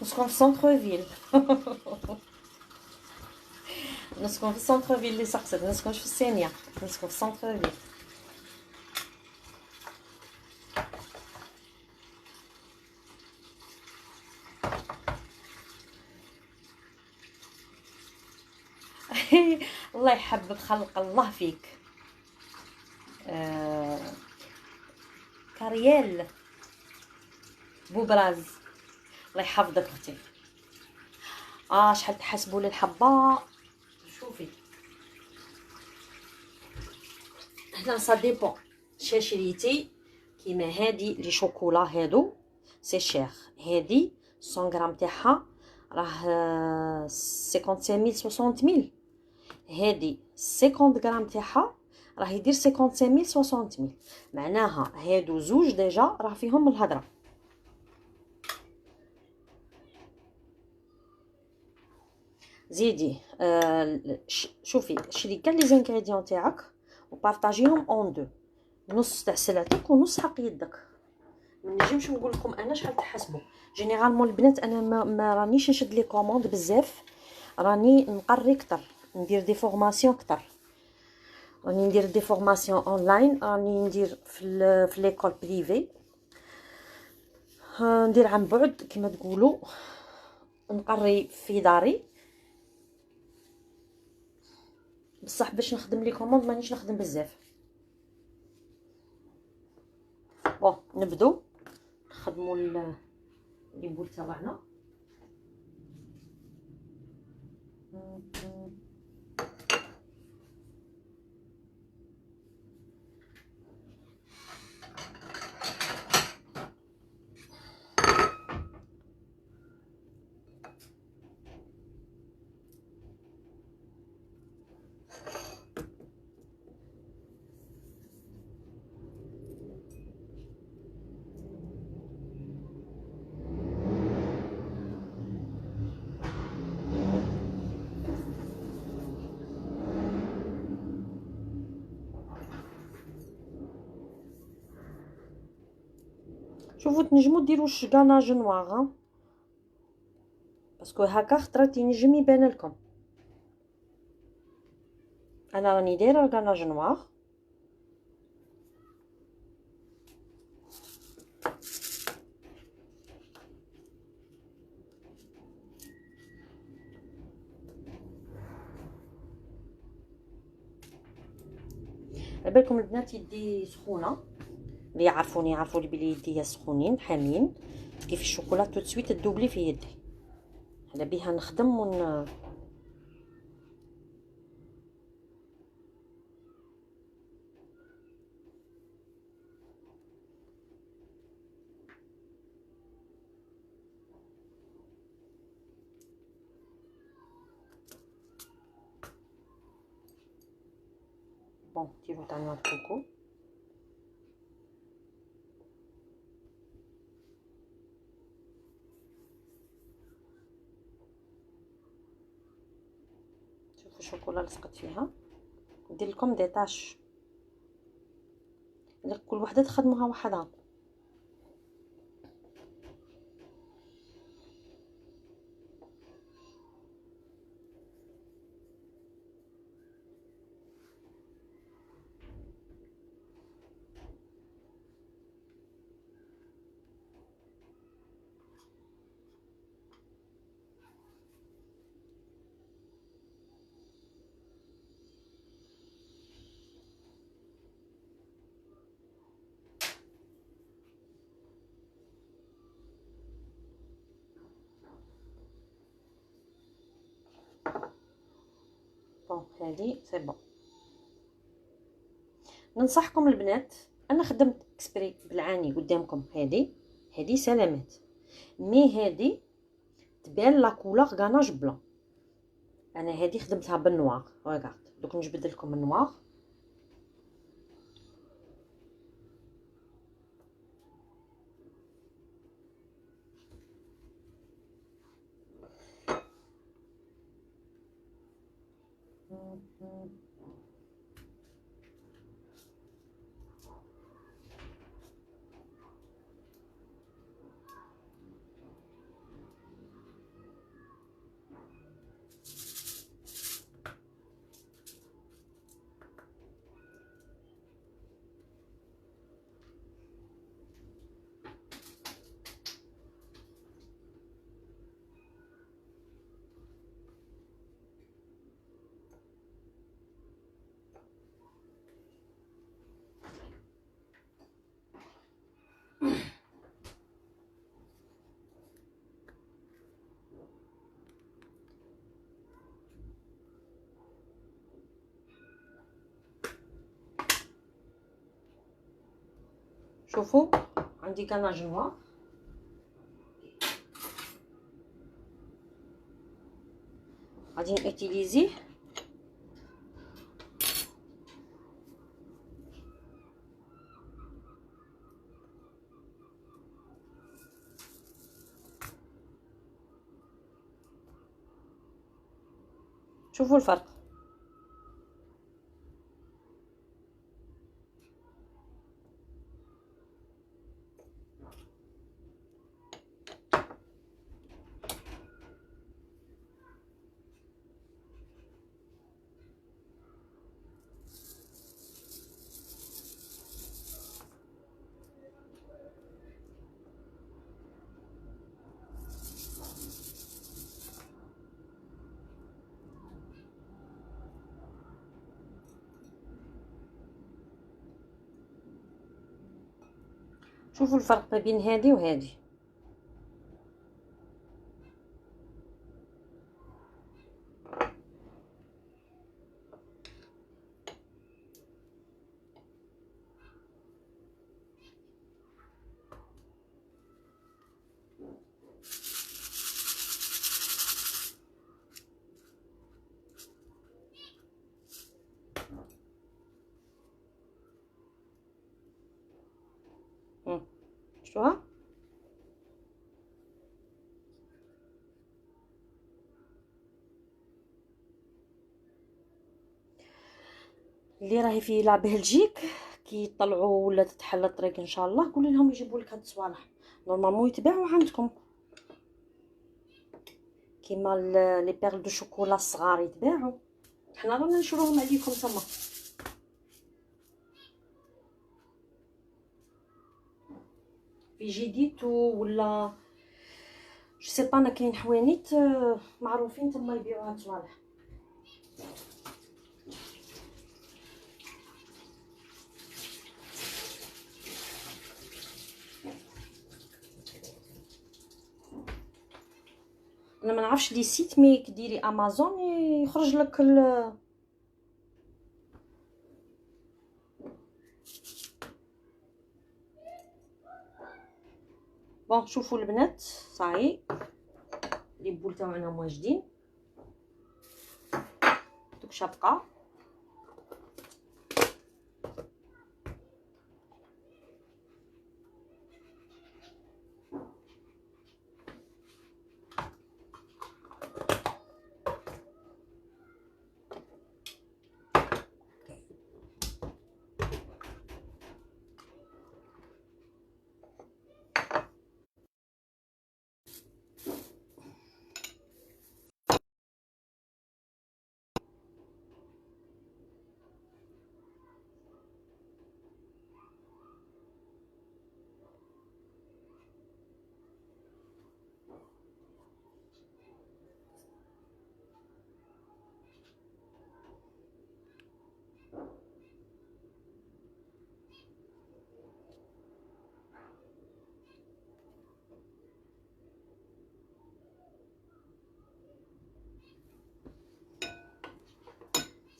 نسكن في سونتر فيل. نسكن في سونتر فيل اللي سقست، نسكنش في السينيا، نسكن في سونتر فيل. الله يحبب خلق الله فيك. كاريال بوبراز، الله يحفظك اختي. شحال تحسبوا للحبه. شوفي هنا سا ديبون شريتي كيما هادي لي شوكولا هادو سي شير. هادي 100 غرام تاعها راه 55000 60000. هادي 50 غرام تاعها راه يدير 55000 60000. معناها هادو زوج ديجا راه فيهم الهضره. زيدي شوفي شري كاع لي زانغريديون تاعك وبارطاجيهم اون دو، نص تاع سلعتك ونص حق يدك. ما نجمش نقول لكم انا شحال تحسبوا. جينيرالمون البنات انا ما رانيش نشد لي كوموند بزاف، راني نقري كتر، ندير دي فورماسيون كتر، راني ندير دي فورماسيون اونلاين، راني ندير في ليكول بريفي، ندير عن بعد كما تقولوا، نقري في داري. بصح باش نخدم لي كوموند مانيش نخدم بزاف. بون نبدو نخدموا لي بول تاعنا. شوفوا تنجموا ديروا غاناج نوار، باسكو هكا خطرات ينجم يبان لكم. انا راني دايره غاناج نوار. عبالكم البنات يدي سخونه، اللي يعرفوني يعرفوا لي بلي يديا سخونين حامين، كيف الشوكولا تو سويت تدوبلي في يدي. على بيها نخدم بون ديرو تاع نوع كوكو. شوفوا الشوكولا لصقت فيها. ندير لكم دي طاش، كل وحده تخدموها وحدها. بون هذه سي بون. ننصحكم البنات، انا خدمت اكسبري بالعاني قدامكم. هذه سلامات، مي هذه تبان لا كولور غاناج بلون. انا هذه خدمتها بالنوار. ريغارد دوك نجبد لكم النوار. شوفوا عندي غاناج نوار. غادي نوتيليزيه شوفوا الفرق. شوفوا الفرق ما بين هذه وهذه. شفتوها؟ اللي راهي في لا بلجيك كي يطلعوا ولا تتحل الطريق ان شاء الله، قولي لهم يجيبوا لك هاد الصوالح. نورمالمون يتباعوا عندكم كيما لي بيرل دو شوكولا الصغار يتباعوا، حنا رانا نشروهم عليكم تما. في جديتو ولا جو سي با، انا كاين حوانيت معروفين تما يبيعوا هاد الصوالح. انا ما نعرفش لي سيت، مي كديري امازون يخرج لك بون. شوفوا البنات صاي لي بول تاعنا واجدين، دوك شابقه.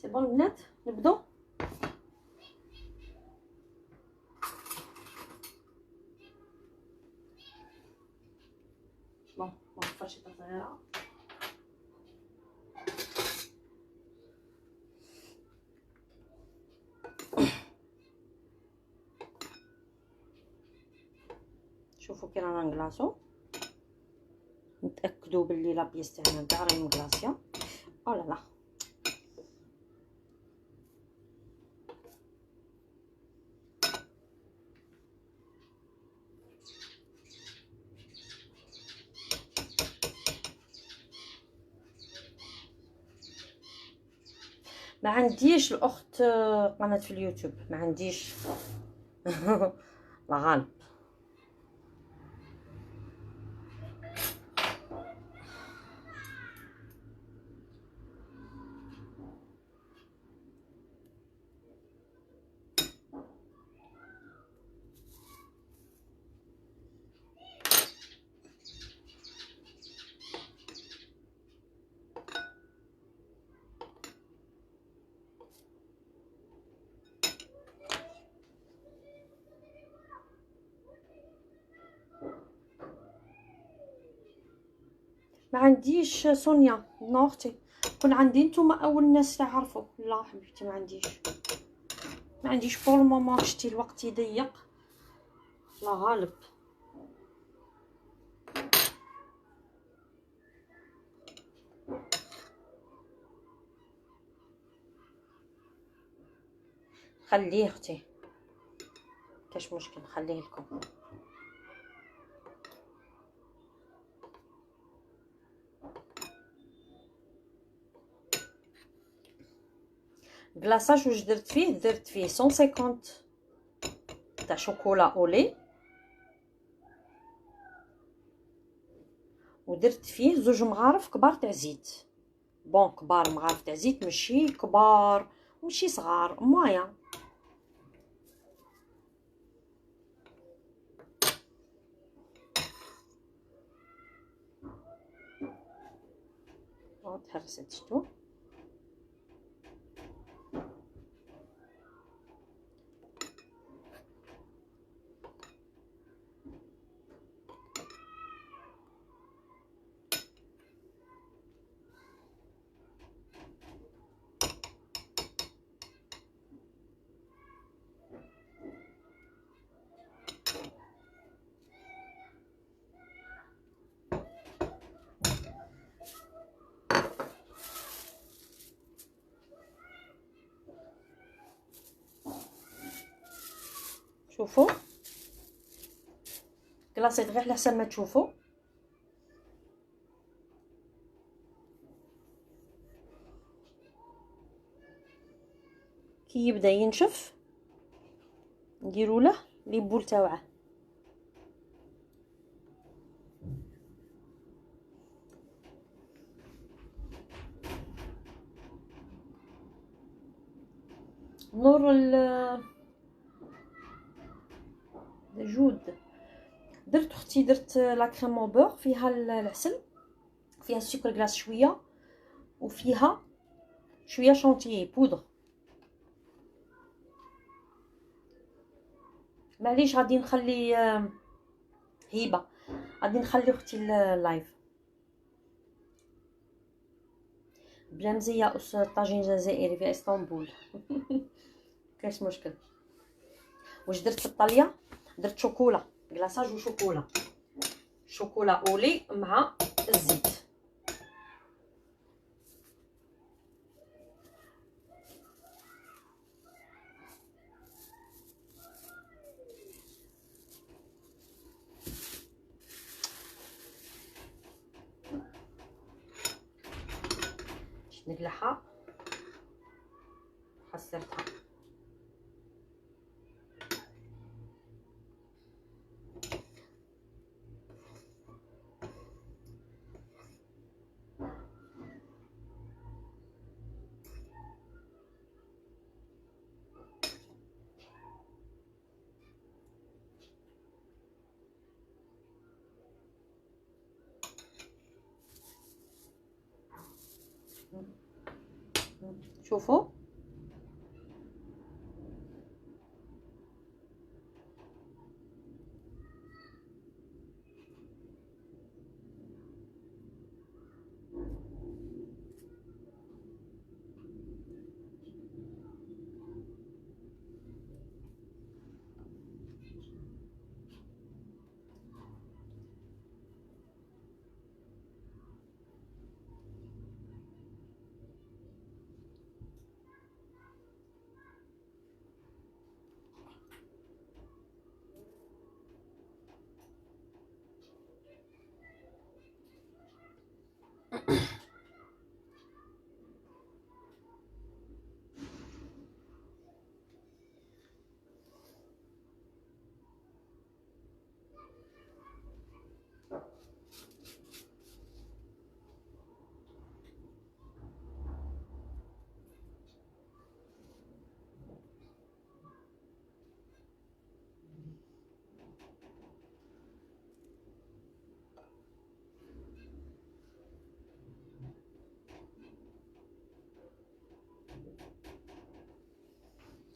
سي بون البنات نبدو. بون فرشيطه صغيره. شوفوا كي رانا نكلاصو، نتاكدوا باللي لابيس تاعنا كاع راهي مكلاصيه. او لا لا ما عنديش الاخت قناه في اليوتيوب، ما عنديش. لا غالب. ما عنديش سونيا نو اختي، كون عندي نتوما اول ناس تعرفوا. لا حبيبتي ما عنديش، ما عنديش بور المومون، شتي الوقت يضيق. لا غالب. خليه اختي كاش مشكل، خليه لكم. كلاصاج واش درت فيه؟ درت فيه 150 تاع شوكولا اولي، ودرت فيه 2 مغارف كبار تاع زيت. بون كبار، مغارف تاع زيت ماشي كبار ماشي صغار، مويا. تهرست شتو. شوفوا كلاصيت غير على حسب ما تشوفوا. كي يبدا ينشف نديروا له لي بول تاوعه. نور الجود درت اختي، درت لا كريم او بور فيها العسل، فيها السكر كلاص شويه، وفيها شويه شونتيي بودر. معليش غادي نخلي هبه، غادي نخلي اختي اللايف بلا مزيه. طاجين جزائري في اسطنبول. كاش مشكل. واش درت في الطاليه؟ درت شوكولا كلاصاج وشوكولا، شوكولا اولي مع الزيت. نقلعها حسرتها. شوفوا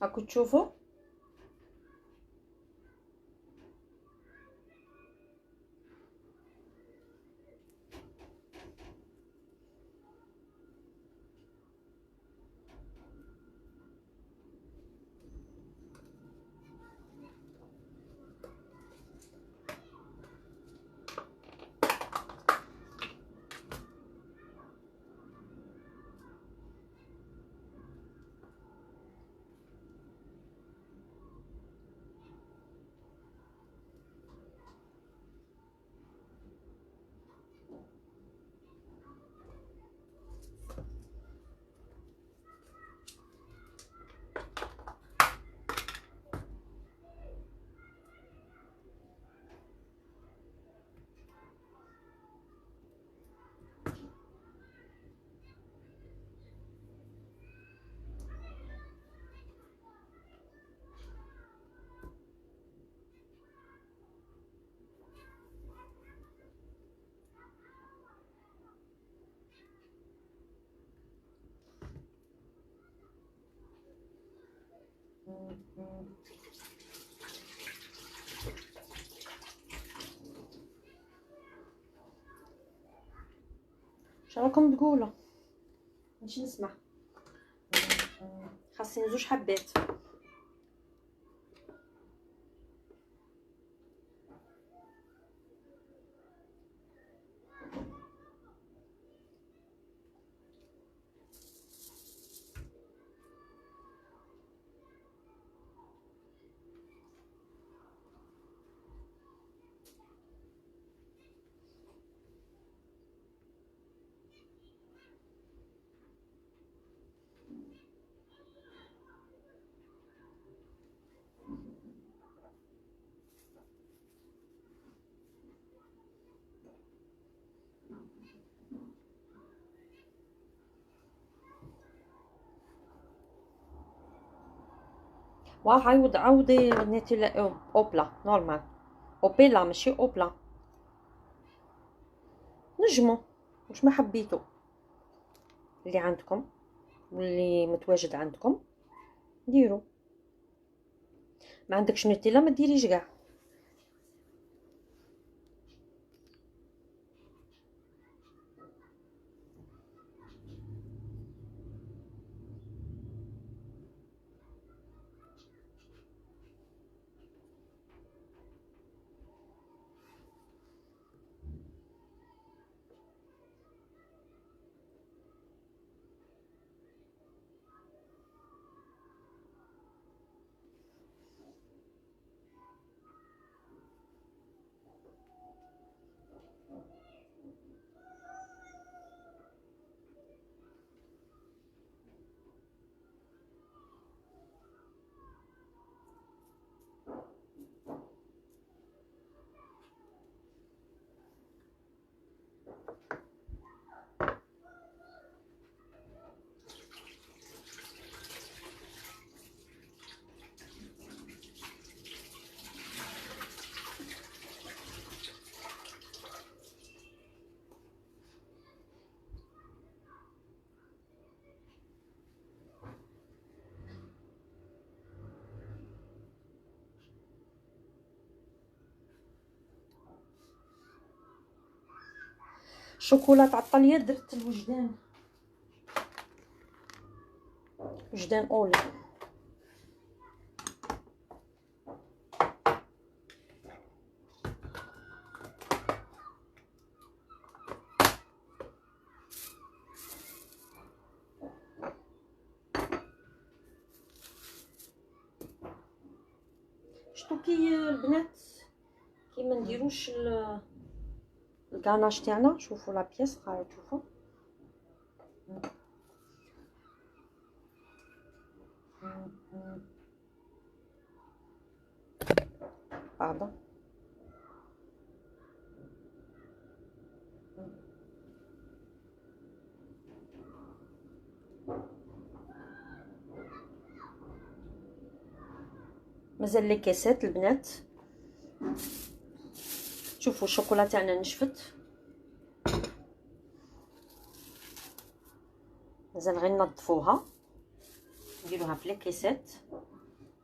هاكو تشوفوا. اش راكم تقولوا؟ نمشي نسمع. خاصني 2 حبات. عاودي نيتيلا اوبلا نورمال، اوبيلا ماشي اوبلا. نجمو واش ما حبيتو اللي عندكم واللي متواجد عندكم ديروا. ما عندكش نوتيلا ما ديريش كاع. الشوكولا تاع الطليه درت الوجدان، وجدان اولي. شتو كي البنات كي ما نديروش الكاناش تاعنا. شوفوا لا بياس قاعده تشوفوا. بعض مازال لي كيسات البنات. شوفوا الشوكولا تاعنا نشفت، مازال غير نظفوها نديروها في لي كيسات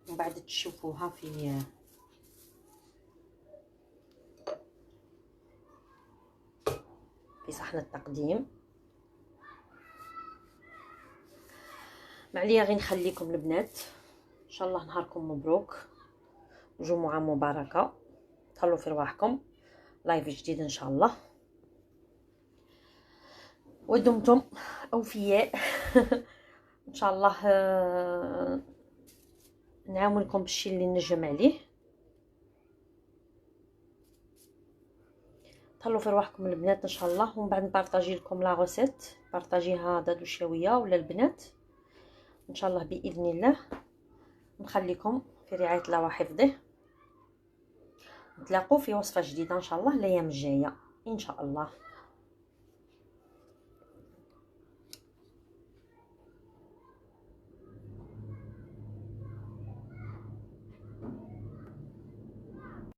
ومن بعد تشوفوها في صحن التقديم. معليا غير نخليكم البنات ان شاء الله نهاركم مبروك وجمعه مباركه. تهلوا في رواحكم. لايف جديد ان شاء الله ودمتم اوفياء. ان شاء الله نعاونكم بالشي اللي نجم عليه. تهلوا في رواحكم البنات ان شاء الله. ومن بعد نبارطاجي لكم لا غوسيت، بارطاجيها دادو شاويه ولا البنات ان شاء الله باذن الله. نخليكم في رعايه الله وحفظه. نتلاقوا في وصفه جديده ان شاء الله الايام الجايه ان شاء الله.